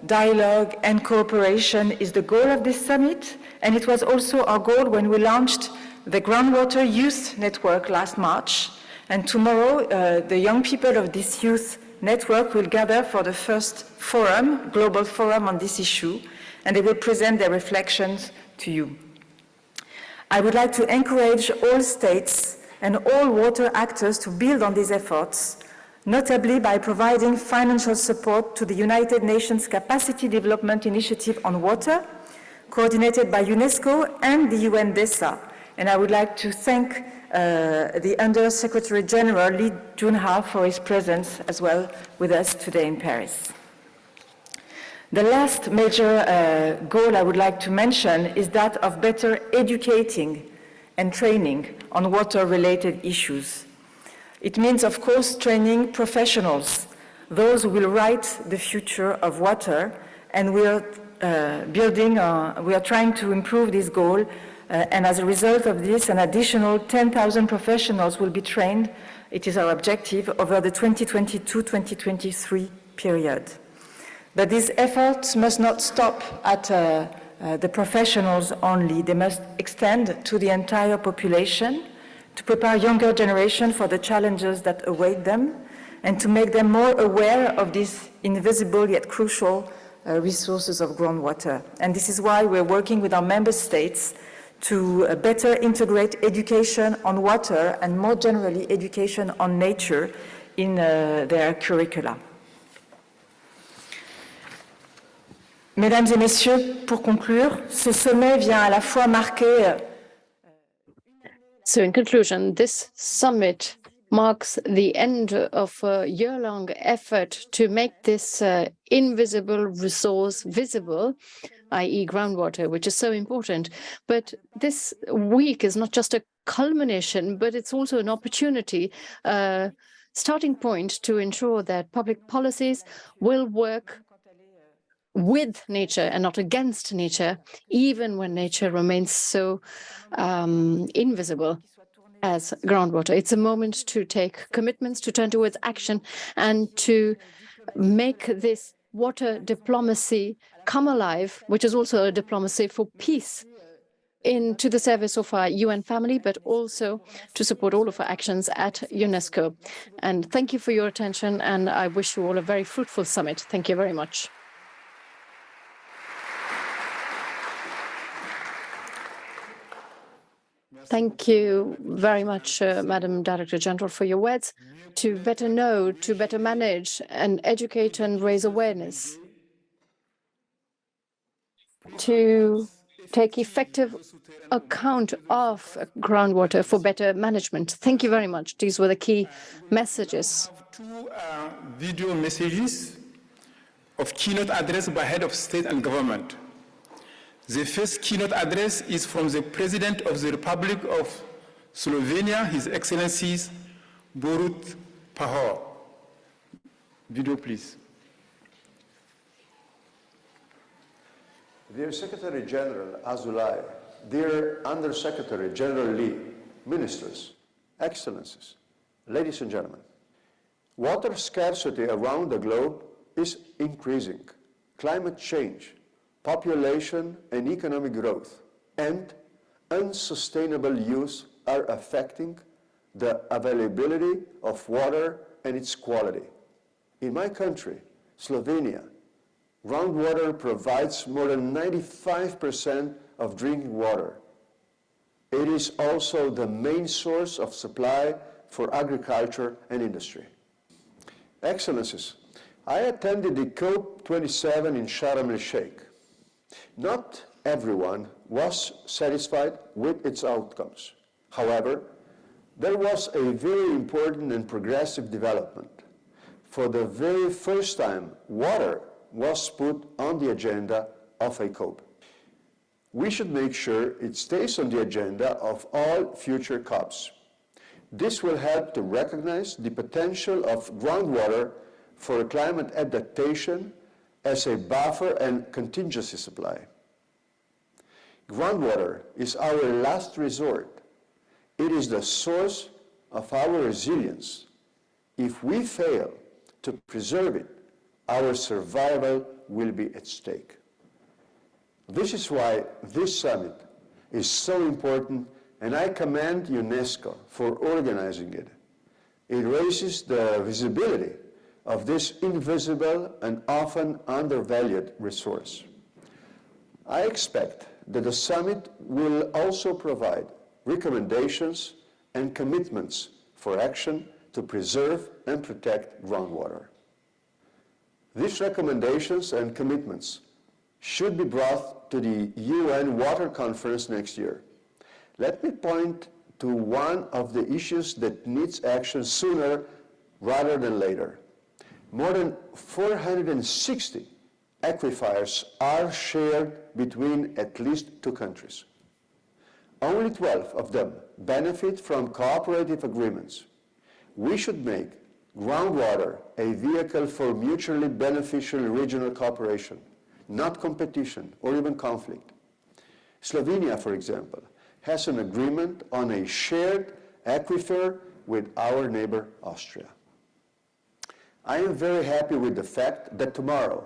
dialogue and cooperation is the goal of this summit, and it was also our goal when we launched the Groundwater Youth Network last March. And tomorrow, the young people of this youth network will gather for the first forum, global forum on this issue, and they will present their reflections to you. I would like to encourage all states and all water actors to build on these efforts, notably by providing financial support to the United Nations Capacity Development Initiative on Water, coordinated by UNESCO and the UNDESA. And I would like to thank the Under-Secretary General Lee Junha for his presence as well with us today in Paris. The last major goal I would like to mention is that of better educating and training on water-related issues. It means, of course, training professionals, those who will write the future of water, and we are trying to improve this goal. And as a result of this, an additional 10,000 professionals will be trained. It is our objective over the 2022-2023 period. But these efforts must not stop at the professionals only. They must extend to the entire population to prepare younger generation for the challenges that await them and to make them more aware of these invisible yet crucial resources of groundwater. And this is why we're working with our member states to better integrate education on water and more generally education on nature in their curricula. Mesdames et messieurs, pour conclure, ce sommet vient à la fois marquer. So in conclusion, this summit marks the end of a year-long effort to make this invisible resource visible, i.e. groundwater, which is so important. But this week is not just a culmination, but it's also an opportunity, starting point to ensure that public policies will work with nature and not against nature, even when nature remains so invisible as groundwater. It's a moment to take commitments, to turn towards action, and to make this water diplomacy come alive, which is also a diplomacy for peace, into the service of our UN family, but also to support all of our actions at UNESCO. And thank you for your attention, and I wish you all a very fruitful summit. Thank you very much. Thank you very much, Madam Director General, for your words. To better know, to better manage and educate and raise awareness, to take effective account of groundwater for better management. Thank you very much. These were the key messages. Two video messages of keynote address by head of state and government. The first keynote address is from the President of the Republic of Slovenia, His Excellencies Borut Pahor. Video, please. Dear Secretary General Azoulay, dear Under-Secretary General Lee, Ministers, Excellencies, ladies and gentlemen, water scarcity around the globe is increasing. Climate change, population and economic growth, and unsustainable use are affecting the availability of water and its quality. In my country, Slovenia, groundwater provides more than 95% of drinking water. It is also the main source of supply for agriculture and industry. Excellencies, I attended the COP27 in Sharm el-Sheikh. Not everyone was satisfied with its outcomes. However, there was a very important and progressive development. For the very first time, water was put on the agenda of a COP. We should make sure it stays on the agenda of all future COPs. This will help to recognize the potential of groundwater for climate adaptation as a buffer and contingency supply. Groundwater is our last resort. It is the source of our resilience. If we fail to preserve it, our survival will be at stake. This is why this summit is so important, and I commend UNESCO for organizing it. It raises the visibility of this invisible and often undervalued resource. I expect that the summit will also provide recommendations and commitments for action to preserve and protect groundwater. These recommendations and commitments should be brought to the UN Water Conference next year. Let me point to one of the issues that needs action sooner rather than later. More than 460 aquifers are shared between at least 2 countries. Only 12 of them benefit from cooperative agreements. We should make groundwater a vehicle for mutually beneficial regional cooperation, not competition or even conflict. Slovenia, for example, has an agreement on a shared aquifer with our neighbor Austria. I am very happy with the fact that tomorrow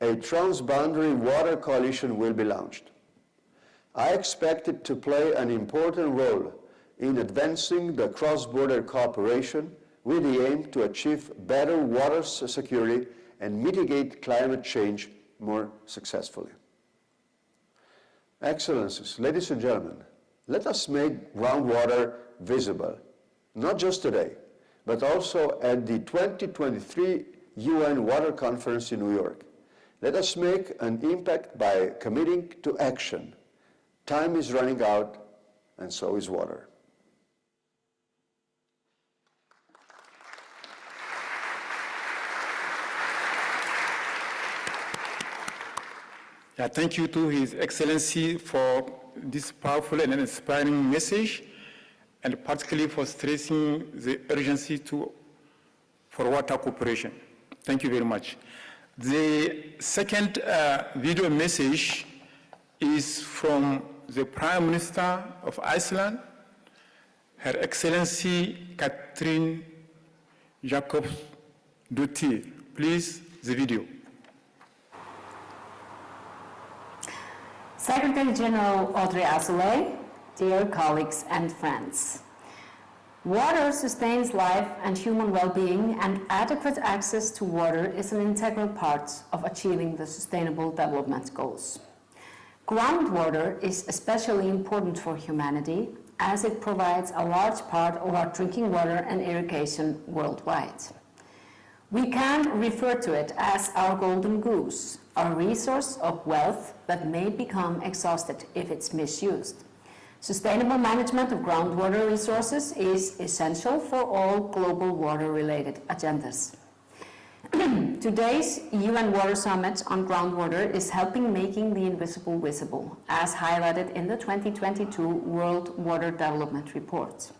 a transboundary water coalition will be launched. I expect it to play an important role in advancing the cross-border cooperation with the aim to achieve better water security and mitigate climate change more successfully. Excellencies, ladies and gentlemen, let us make groundwater visible, not just today, but also at the 2023 UN Water Conference in New York. Let us make an impact by committing to action. Time is running out, and so is water. Thank you to His Excellency for this powerful and inspiring message, and particularly for stressing the urgency for water cooperation. Thank you very much. The second video message is from the Prime Minister of Iceland, Her Excellency Katrín Jakobsdóttir. Please, the video. Secretary General Audrey Azoulay, dear colleagues and friends. Water sustains life and human well-being, and adequate access to water is an integral part of achieving the Sustainable Development Goals. Groundwater is especially important for humanity as it provides a large part of our drinking water and irrigation worldwide. We can refer to it as our golden goose, a resource of wealth that may become exhausted if it's misused. Sustainable management of groundwater resources is essential for all global water-related agendas. Today's UN Water Summit on groundwater is helping making the invisible visible, as highlighted in the 2022 World Water Development Report.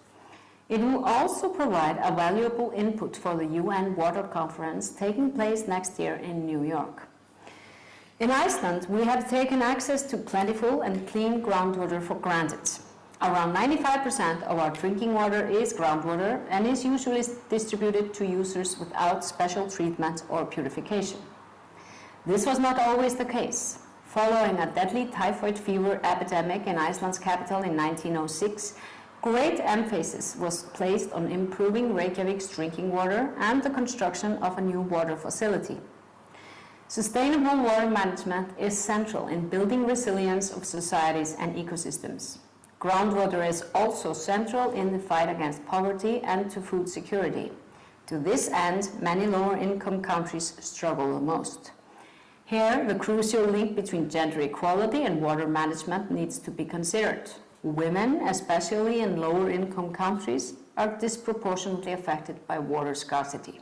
It will also provide a valuable input for the UN Water Conference taking place next year in New York. In Iceland, we have taken access to plentiful and clean groundwater for granted. Around 95% of our drinking water is groundwater and is usually distributed to users without special treatment or purification. This was not always the case. Following a deadly typhoid fever epidemic in Iceland's capital in 1906, great emphasis was placed on improving Reykjavik's drinking water and the construction of a new water facility. Sustainable water management is central in building resilience of societies and ecosystems. Groundwater is also central in the fight against poverty and to food security. To this end, many lower-income countries struggle the most. Here, the crucial link between gender equality and water management needs to be considered. Women, especially in lower-income countries, are disproportionately affected by water scarcity.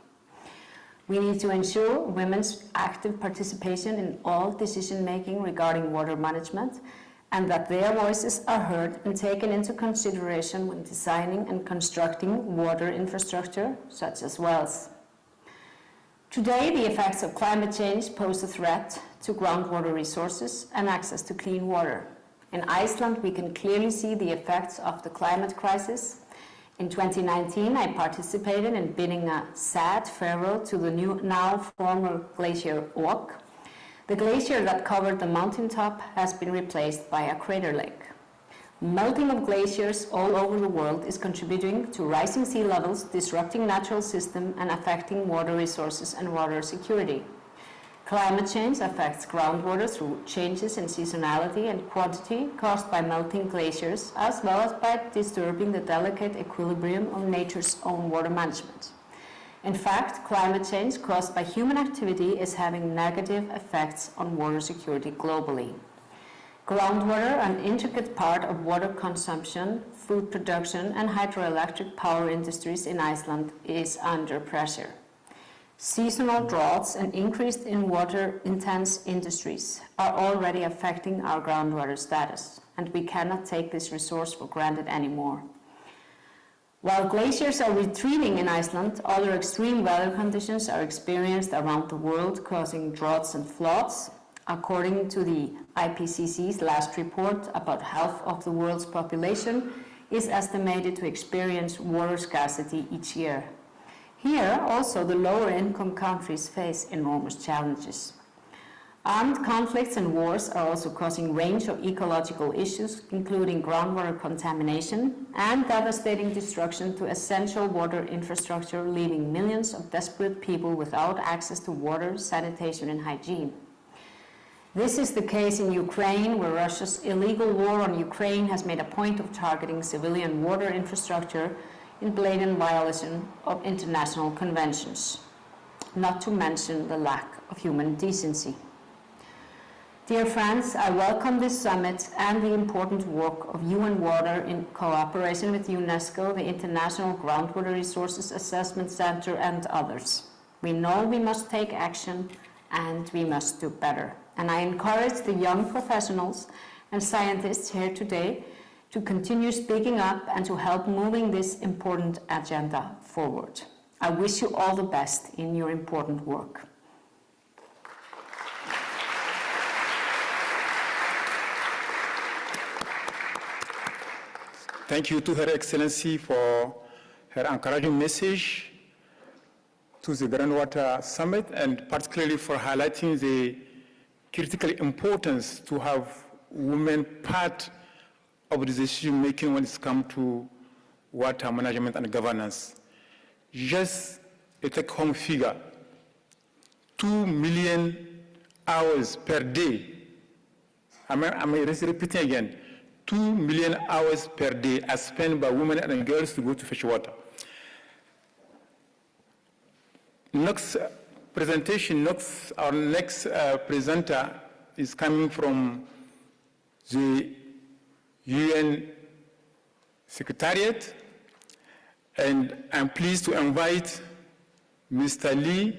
We need to ensure women's active participation in all decision-making regarding water management, and that their voices are heard and taken into consideration when designing and constructing water infrastructure, such as wells. Today, the effects of climate change pose a threat to groundwater resources and access to clean water. In Iceland, we can clearly see the effects of the climate crisis. In 2019, I participated in bidding a sad farewell to the now former glacier Ok. The glacier that covered the mountaintop has been replaced by a crater lake. Melting of glaciers all over the world is contributing to rising sea levels, disrupting natural systems, and affecting water resources and water security. Climate change affects groundwater through changes in seasonality and quantity caused by melting glaciers, as well as by disturbing the delicate equilibrium of nature's own water management. In fact, climate change caused by human activity is having negative effects on water security globally. Groundwater, an intricate part of water consumption, food production, and hydroelectric power industries in Iceland, is under pressure. Seasonal droughts and increase in water-intense industries are already affecting our groundwater status, and we cannot take this resource for granted anymore. While glaciers are retreating in Iceland, other extreme weather conditions are experienced around the world, causing droughts and floods. According to the IPCC's last report, about half of the world's population is estimated to experience water scarcity each year. Here, also, the lower-income countries face enormous challenges. Armed conflicts and wars are also causing a range of ecological issues, including groundwater contamination and devastating destruction to essential water infrastructure, leaving millions of desperate people without access to water, sanitation, and hygiene. This is the case in Ukraine, where Russia's illegal war on Ukraine has made a point of targeting civilian water infrastructure in blatant violation of international conventions, not to mention the lack of human decency. Dear friends, I welcome this summit and the important work of UN Water in cooperation with UNESCO, the International Groundwater Resources Assessment Center, and others. We know we must take action and we must do better. And I encourage the young professionals and scientists here today to continue speaking up and to help moving this important agenda forward. I wish you all the best in your important work. Thank you to Her Excellency for her encouraging message to the Groundwater Summit, and particularly for highlighting the critical importance to have women part of the decision making when it's come to water management and governance. Just a take-home figure, 2 million hours per day. I'm repeating again, 2 million hours per day are spent by women and girls to go to fetch water. Next presentation, our next presenter is coming from the UN Secretariat, and I'm pleased to invite Mr. Lee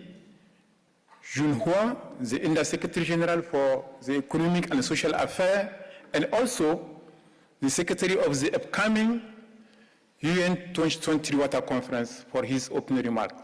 Junhua, the Under Secretary General for the Economic and Social Affairs, and also the Secretary of the upcoming UN 2020 Water Conference, for his opening remarks.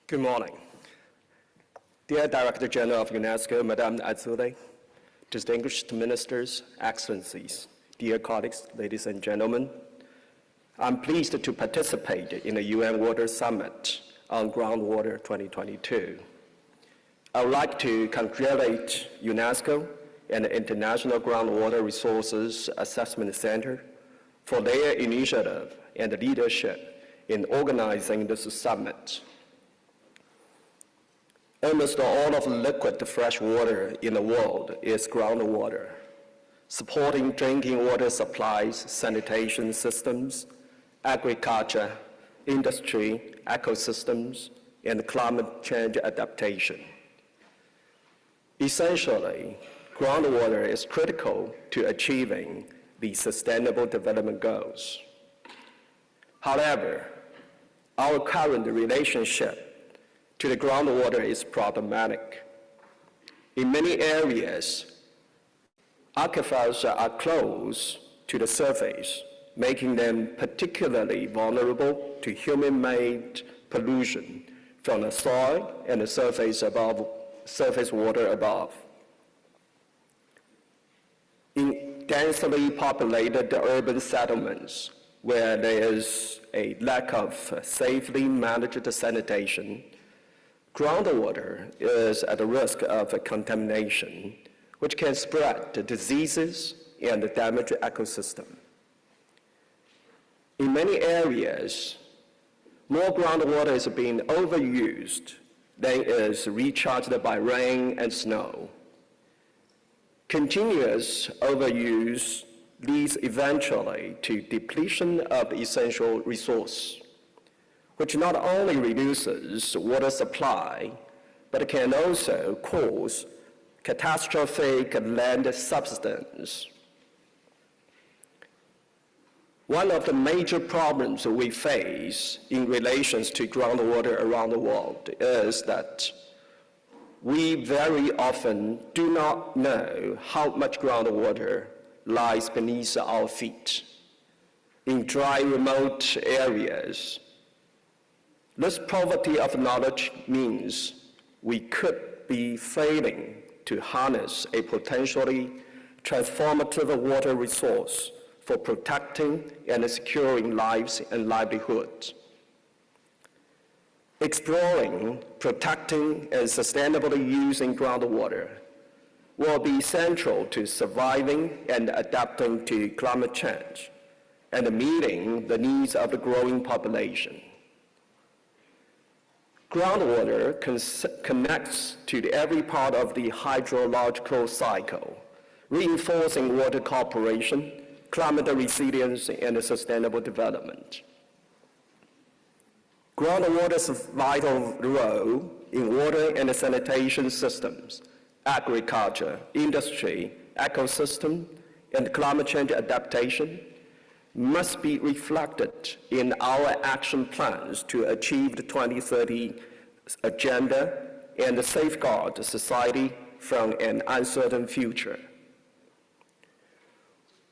Good morning. Dear Director General of UNESCO, Madame Azoulay, distinguished ministers, excellencies, dear colleagues, ladies and gentlemen, I'm pleased to participate in the UN Water Summit on Groundwater 2022. I would like to congratulate UNESCO and the International Groundwater Resources Assessment Center for their initiative and leadership in organizing this summit. Almost all of the liquid fresh water in the world is groundwater, supporting drinking water supplies, sanitation systems, agriculture, industry, ecosystems, and climate change adaptation. Essentially, groundwater is critical to achieving the Sustainable Development Goals. However, our current relationship to the groundwater is problematic. In many areas, aquifers are close to the surface, making them particularly vulnerable to human-made pollution from the soil and the surface water above. In densely populated urban settlements, where there is a lack of safely managed sanitation, groundwater is at the risk of contamination, which can spread diseases and damage the ecosystem. In many areas, more groundwater is being overused than is recharged by rain and snow. Continuous overuse leads eventually to depletion of the essential resource, which not only reduces water supply, but can also cause catastrophic land subsidence. One of the major problems we face in relation to groundwater around the world is that we very often do not know how much groundwater lies beneath our feet. In dry, remote areas, this poverty of knowledge means we could be failing to harness a potentially transformative water resource for protecting and securing lives and livelihoods. Exploring, protecting, and sustainably using groundwater will be central to surviving and adapting to climate change and meeting the needs of the growing population. Groundwater connects to every part of the hydrological cycle, reinforcing water cooperation, climate resilience, and sustainable development. Groundwater's vital role in water and sanitation systems, agriculture, industry, ecosystem, and climate change adaptation must be reflected in our action plans to achieve the 2030 agenda and safeguard society from an uncertain future.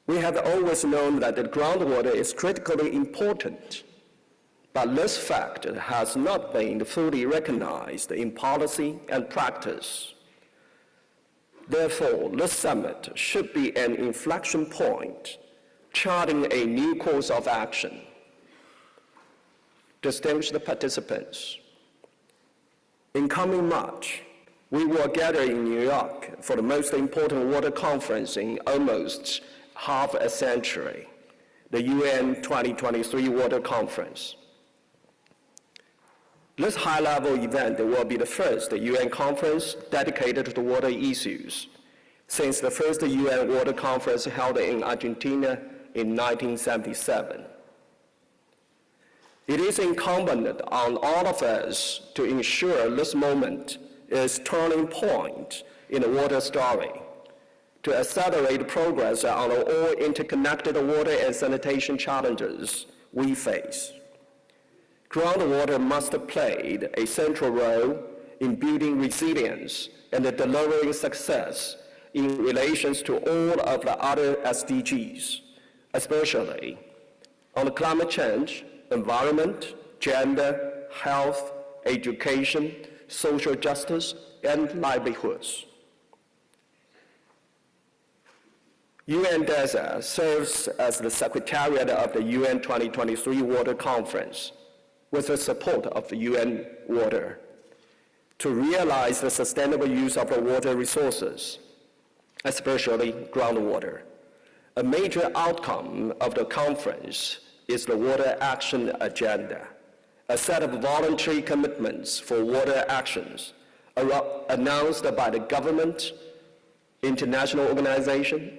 We have always known that the groundwater is critically important, but this fact has not been fully recognized in policy and practice. Therefore, this summit should be an inflection point, charting a new course of action. Distinguished participants, in coming March, we will gather in New York for the most important water conference in almost half a century, the UN 2023 Water Conference. This high-level event will be the first UN conference dedicated to water issues since the first UN Water Conference held in Argentina in 1977. It is incumbent on all of us to ensure this moment is a turning point in the water story, to accelerate progress on all interconnected water and sanitation challenges we face. Groundwater must play a central role in building resilience and delivering success in relation to all of the other SDGs, especially on climate change, environment, gender, health, education, social justice, and livelihoods. UNDESA serves as the Secretariat of the UN 2023 Water Conference with the support of the UN Water to realize the sustainable use of the water resources, especially groundwater. A major outcome of the conference is the Water Action Agenda, a set of voluntary commitments for water actions announced by the government, international organizations,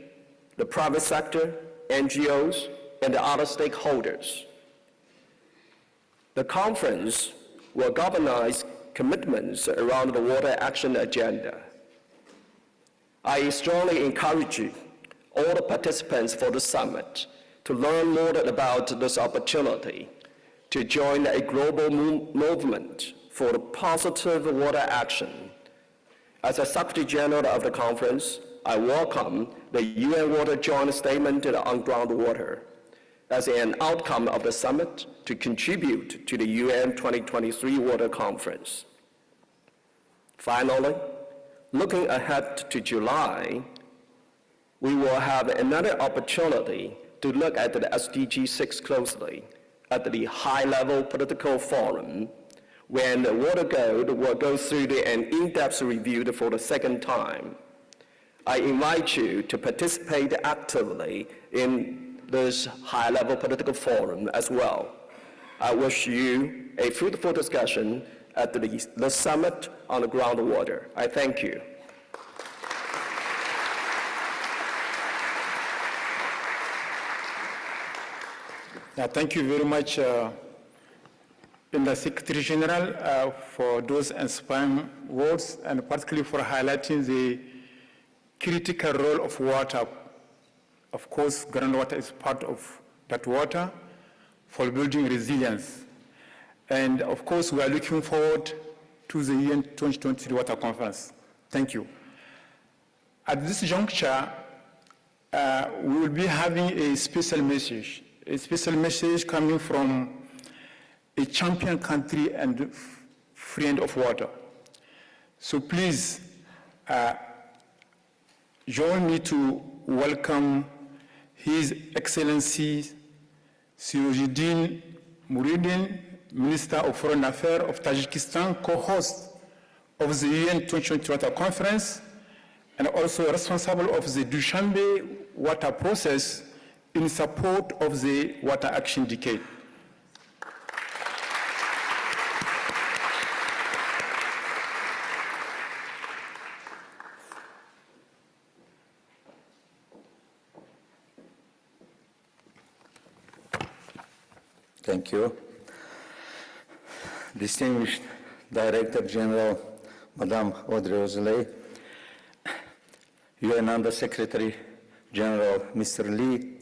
the private sector, NGOs, and the other stakeholders. The conference will galvanize commitments around the Water Action Agenda. I strongly encourage all the participants for the summit to learn more about this opportunity to join a global movement for positive water action. As a Secretary General of the conference, I welcome the UN Water Joint Statement on groundwater as an outcome of the summit to contribute to the UN 2023 Water Conference. Finally, looking ahead to July, we will have another opportunity to look at the SDG 6 closely at the high-level political forum when the Water Code will go through an in-depth review for the second time. I invite you to participate actively in this high-level political forum as well. I wish you a fruitful discussion at the Summit on the Groundwater. I thank you. Thank you very much, the Secretary General, for those inspiring words, and particularly for highlighting the critical role of water. Of course, groundwater is part of that water for building resilience. And of course, we are looking forward to the UN 2023 Water Conference. Thank you. At this juncture, we will be having a special message coming from a champion country and friend of water. So please join me to welcome His Excellency Sirajuddin Muridin, Minister of Foreign Affairs of Tajikistan, co-host of the UN 2020 Water Conference, and also responsible of the Dushanbe water process in support of the Water Action Decade. Thank you. Distinguished Director General, Madame Audrey Azoulay, UN Under Secretary General Mr. Lee,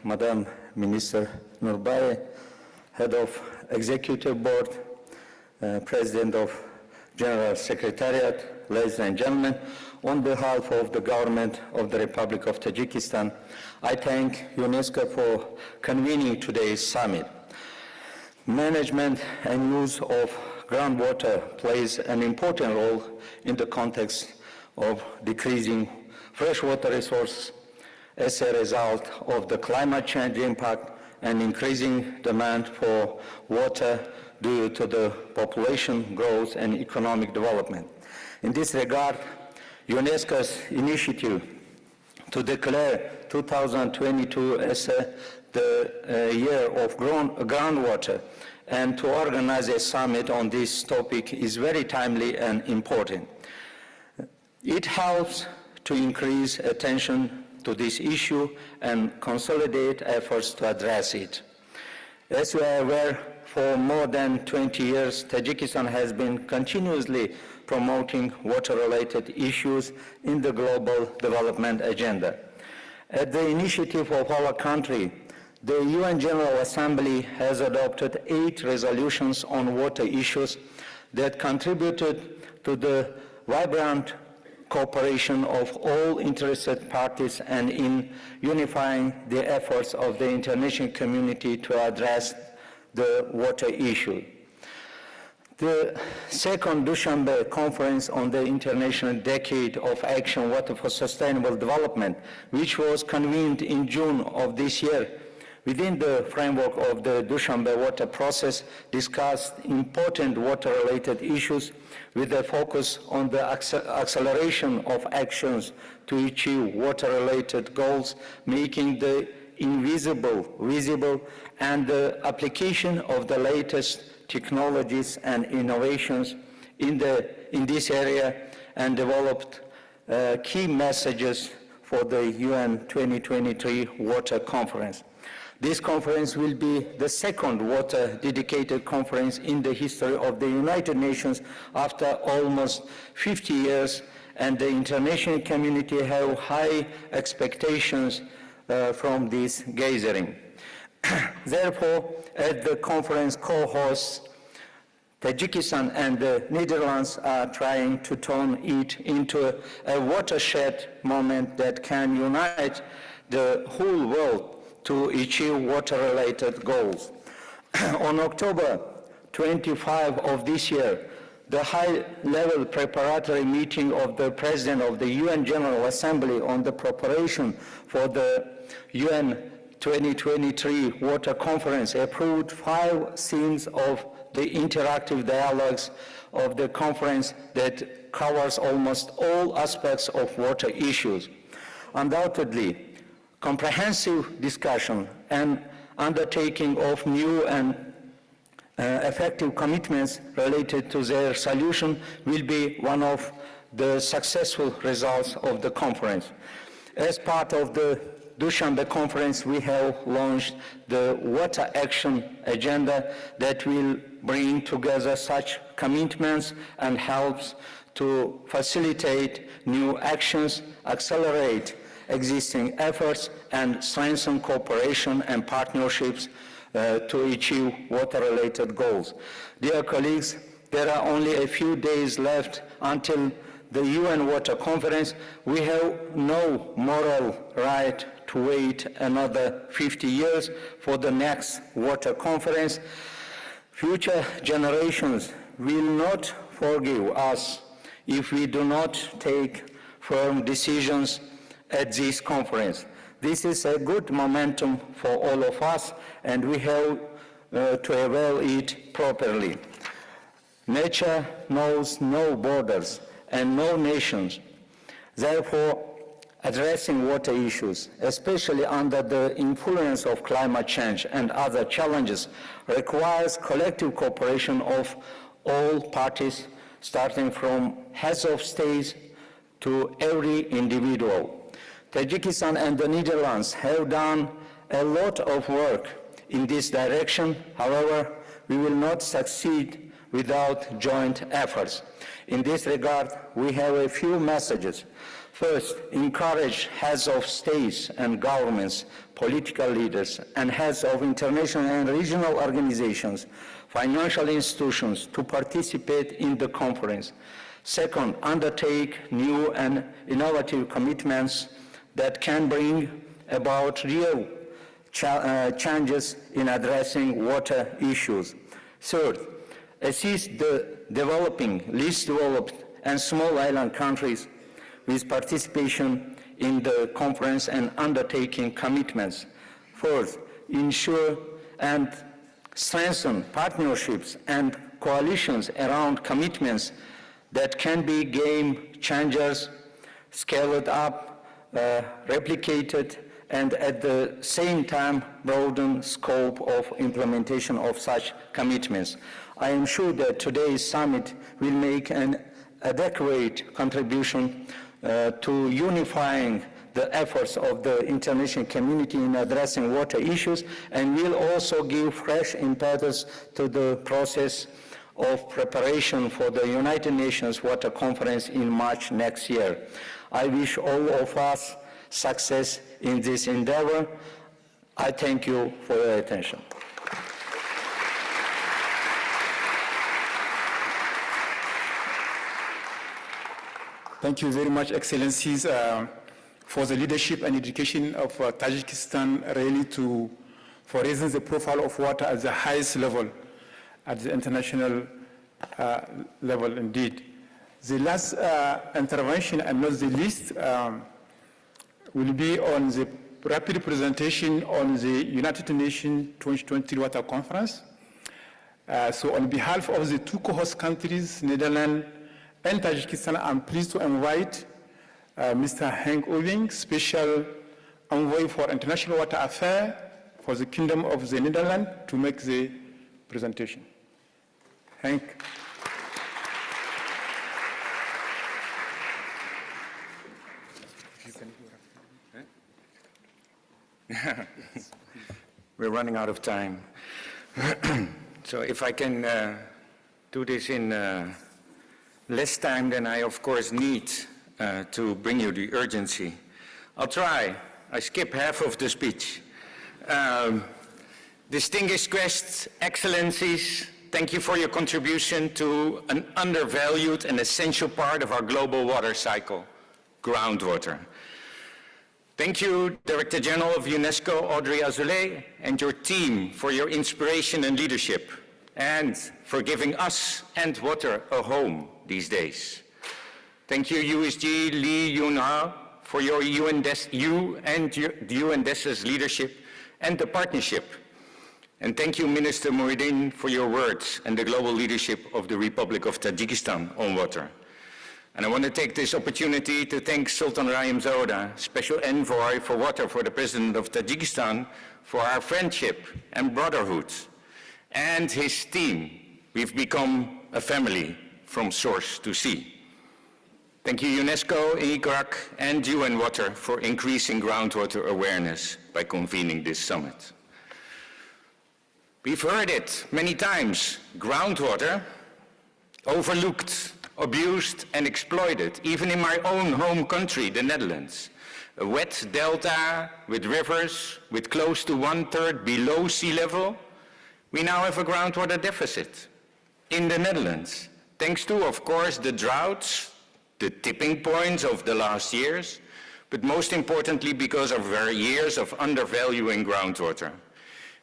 Madam Minister Nurbaye, Head of Executive Board, President of General Secretariat, ladies and gentlemen, on behalf of the government of the Republic of Tajikistan, I thank UNESCO for convening today's summit. Management and use of groundwater plays an important role in the context of decreasing freshwater resources as a result of the climate change impact and increasing demand for water due to the population growth and economic development. In this regard, UNESCO's initiative to declare 2022 as the year of groundwater and to organize a summit on this topic is very timely and important. It helps to increase attention to this issue and consolidate efforts to address it. As you are aware, for more than 20 years, Tajikistan has been continuously promoting water-related issues in the global development agenda. At the initiative of our country, the UN General Assembly has adopted 8 resolutions on water issues that contributed to the vibrant cooperation of all interested parties and in unifying the efforts of the international community to address the water issue. The second Dushanbe Conference on the International Decade of Action Water for Sustainable Development, which was convened in June of this year, within the framework of the Dushanbe water process, discussed important water-related issues with a focus on the acceleration of actions to achieve water-related goals, making the invisible visible, and the application of the latest technologies and innovations in this area, and developed key messages for the UN 2023 Water Conference. This conference will be the second water-dedicated conference in the history of the United Nations after almost 50 years, and the international community have high expectations from this gathering. Therefore, as the conference co-hosts, Tajikistan and the Netherlands are trying to turn it into a watershed moment that can unite the whole world to achieve water-related goals. On October 25 of this year, the high-level preparatory meeting of the President of the UN General Assembly on the preparation for the UN 2023 Water Conference approved 5 themes of the interactive dialogues of the conference that covers almost all aspects of water issues. Undoubtedly, comprehensive discussion and undertaking of new and effective commitments related to their solution will be one of the successful results of the conference. As part of the Dushanbe conference, we have launched the Water Action Agenda that will bring together such commitments and helps to facilitate new actions, accelerate existing efforts, and strengthen cooperation and partnerships to achieve water-related goals. Dear colleagues, there are only a few days left until the UN Water Conference. We have no moral right to wait another 50 years for the next water conference. Future generations will not forgive us if we do not take firm decisions at this conference. This is a good momentum for all of us, and we have to avail it properly. Nature knows no borders and no nations. Therefore, addressing water issues, especially under the influence of climate change and other challenges, requires collective cooperation of all parties, starting from heads of states to every individual. Tajikistan and the Netherlands have done a lot of work in this direction. However, we will not succeed without joint efforts. In this regard, we have a few messages. First, encourage heads of states and governments, political leaders, and heads of international and regional organizations, financial institutions to participate in the conference. Second, undertake new and innovative commitments that can bring about real changes in addressing water issues. Third, assist the developing, least developed, and small island countries with participation in the conference and undertaking commitments. Fourth, ensure and strengthen partnerships and coalitions around commitments that can be game changers, scaled up, replicated, and at the same time broaden scope of implementation of such commitments. I am sure that today's summit will make an adequate contribution to unifying the efforts of the international community in addressing water issues, and will also give fresh impetus to the process of preparation for the United Nations Water Conference in March next year. I wish all of us success in this endeavor. I thank you for your attention. Thank you very much, Excellencies, for the leadership and education of Tajikistan, really for raising the profile of water at the highest level, at the international level indeed. The last intervention, and not the least, will be on the rapid presentation on the United Nations 2023 Water Conference. So on behalf of the two co-host countries, Netherlands and Tajikistan, I'm pleased to invite Mr. Henk Oving, Special Envoy for International Water Affairs for the Kingdom of the Netherlands, to make the presentation. Henk. We're running out of time. So if I can do this in less time than I, of course, need to bring you the urgency, I'll try. I skip half of the speech. Distinguished guests, excellencies, thank you for your contribution to an undervalued and essential part of our global water cycle, groundwater. Thank you, Director General of UNESCO, Audrey Azoulay, and your team for your inspiration and leadership, and for giving us and water a home these days. Thank you, USG Lee Yun-ha, for you and the UNDES's leadership and the partnership. And thank you, Minister Muhyiddin, for your words and the global leadership of the Republic of Tajikistan on water. And I want to take this opportunity to thank Sultan Rahim Zauda, Special Envoy for Water for the President of Tajikistan, for our friendship and brotherhood. And his team. We've become a family from source to sea. Thank you, UNESCO, ICRAC, and UN Water for increasing groundwater awareness by convening this summit. We've heard it many times, groundwater, overlooked, abused and exploited, even in my own home country, the Netherlands. A wet delta with rivers with close to 1/3 below sea level. We now have a groundwater deficit in the Netherlands, thanks to, of course, the droughts, the tipping points of the last years, but most importantly because of our years of undervaluing groundwater.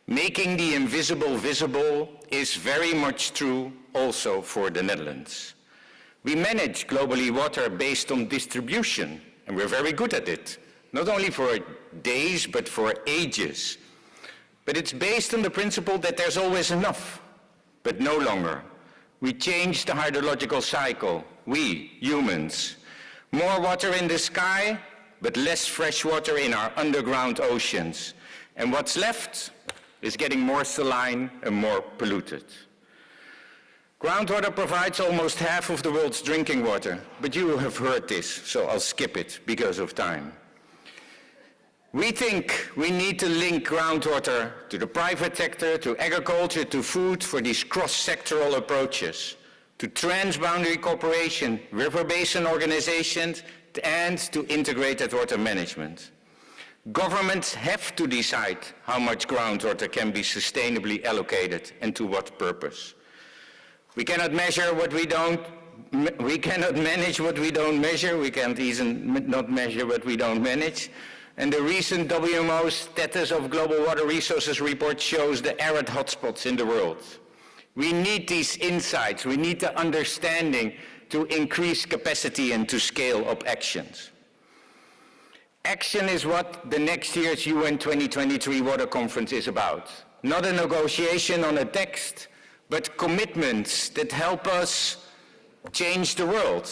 Making the invisible visible is very much true also for the Netherlands. We manage globally water based on distribution, and we're very good at it, not only for days, but for ages. But it's based on the principle that there's always enough, but no longer. We change the hydrological cycle, we, humans. More water in the sky, but less fresh water in our underground oceans. And what's left is getting more saline and more polluted. Groundwater provides almost half of the world's drinking water, but you have heard this, so I'll skip it because of time. We think we need to link groundwater to the private sector, to agriculture, to food for these cross-sectoral approaches, to transboundary cooperation, river basin organizations, and to integrated water management. Governments have to decide how much groundwater can be sustainably allocated and to what purpose. We cannot measure what we cannot manage what we don't measure, we can't even not measure what we don't manage. And the recent WMO Status of Global Water Resources report shows the arid hotspots in the world. We need these insights, we need the understanding to increase capacity and to scale up actions. Action is what the next year's UN 2023 Water Conference is about. Not a negotiation on a text, but commitments that help us change the world,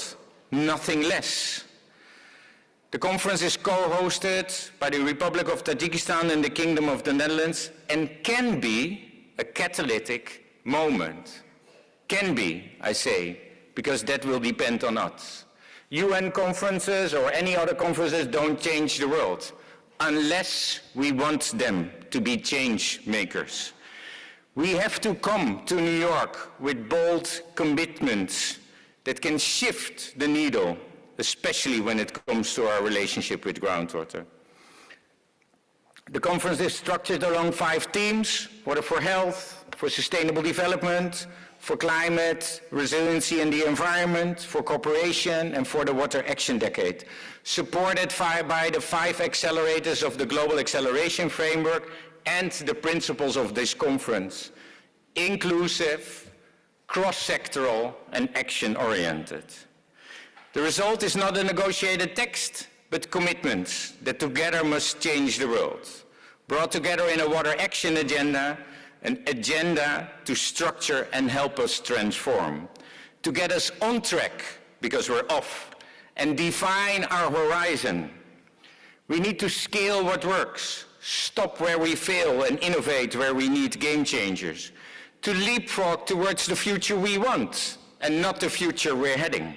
nothing less. The conference is co-hosted by the Republic of Tajikistan and the Kingdom of the Netherlands and can be a catalytic moment. Can be, I say, because that will depend on us. UN conferences or any other conferences don't change the world unless we want them to be change makers. We have to come to New York with bold commitments that can shift the needle, especially when it comes to our relationship with groundwater. The conference is structured along 5 themes: water for health, for sustainable development, for climate, resiliency and the environment, for cooperation, and for the Water Action Decade, supported by the 5 accelerators of the Global Acceleration Framework and the principles of this conference: inclusive, cross-sectoral, and action-oriented. The result is not a negotiated text, but commitments that together must change the world, brought together in a water action agenda, an agenda to structure and help us transform, to get us on track because we're off, and define our horizon. We need to scale what works, stop where we fail, and innovate where we need game changers, to leapfrog towards the future we want, and not the future we're heading.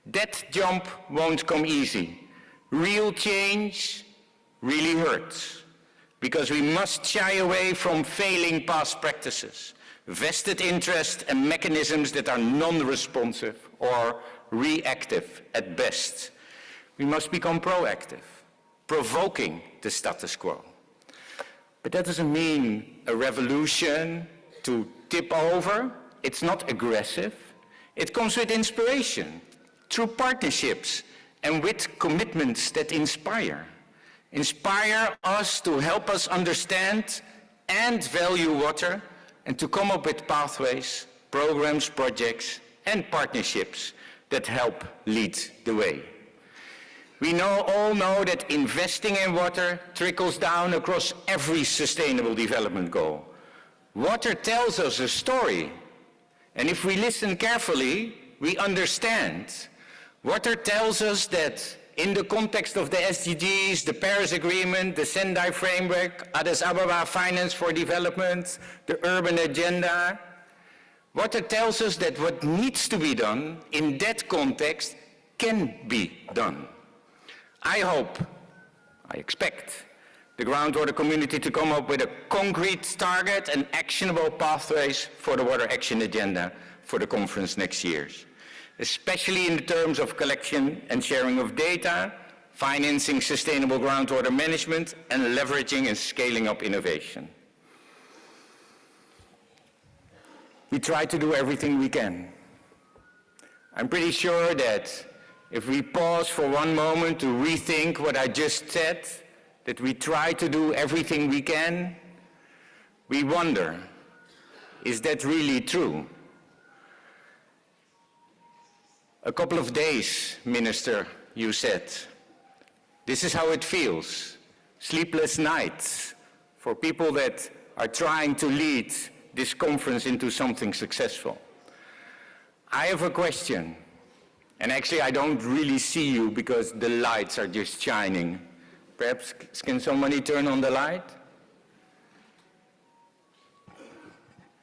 That jump won't come easy. Real change really hurts, because we must shy away from failing past practices, vested interest and mechanisms that are non-responsive or reactive at best. We must become proactive, provoking the status quo. But that doesn't mean a revolution to tip over. It's not aggressive. It comes with inspiration, through partnerships, and with commitments that inspire. Inspire us to help us understand and value water, and to come up with pathways, programs, projects, and partnerships that help lead the way. We all know that investing in water trickles down across every sustainable development goal. Water tells us a story, and if we listen carefully, we understand. Water tells us that in the context of the SDGs, the Paris Agreement, the Sendai Framework, Addis Ababa Finance for Development, the Urban Agenda, water tells us that what needs to be done in that context can be done. I hope, I expect, the groundwater community to come up with a concrete target and actionable pathways for the Water Action Agenda for the conference next year, especially in terms of collection and sharing of data, financing sustainable groundwater management, and leveraging and scaling up innovation. We try to do everything we can. I'm pretty sure that if we pause for one moment to rethink what I just said, that we try to do everything we can, we wonder, is that really true? A couple of days, Minister, you said. This is how it feels. Sleepless nights for people that are trying to lead this conference into something successful. I have a question, and actually I don't really see you because the lights are just shining. Perhaps can somebody turn on the light?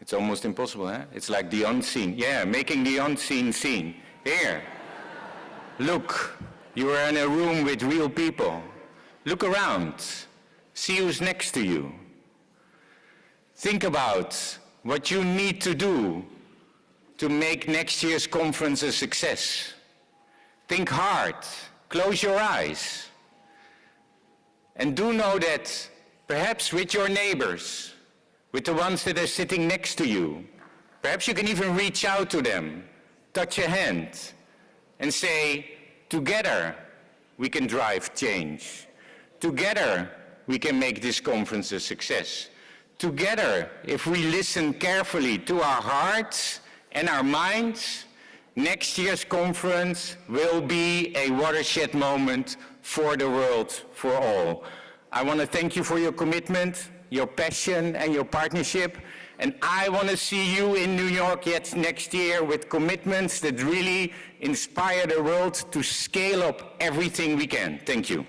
It's almost impossible, huh? It's like the unseen. Yeah, making the unseen seen. Here, look, you are in a room with real people. Look around, see who's next to you. Think about what you need to do to make next year's conference a success. Think hard, close your eyes. And do know that perhaps with your neighbors, with the ones that are sitting next to you, perhaps you can even reach out to them, touch a hand, and say, together we can drive change. Together we can make this conference a success. Together, if we listen carefully to our hearts and our minds, next year's conference will be a watershed moment for the world, for all. I want to thank you for your commitment, your passion, and your partnership. And I want to see you in New York yet next year with commitments that really inspire the world to scale up everything we can. Thank you.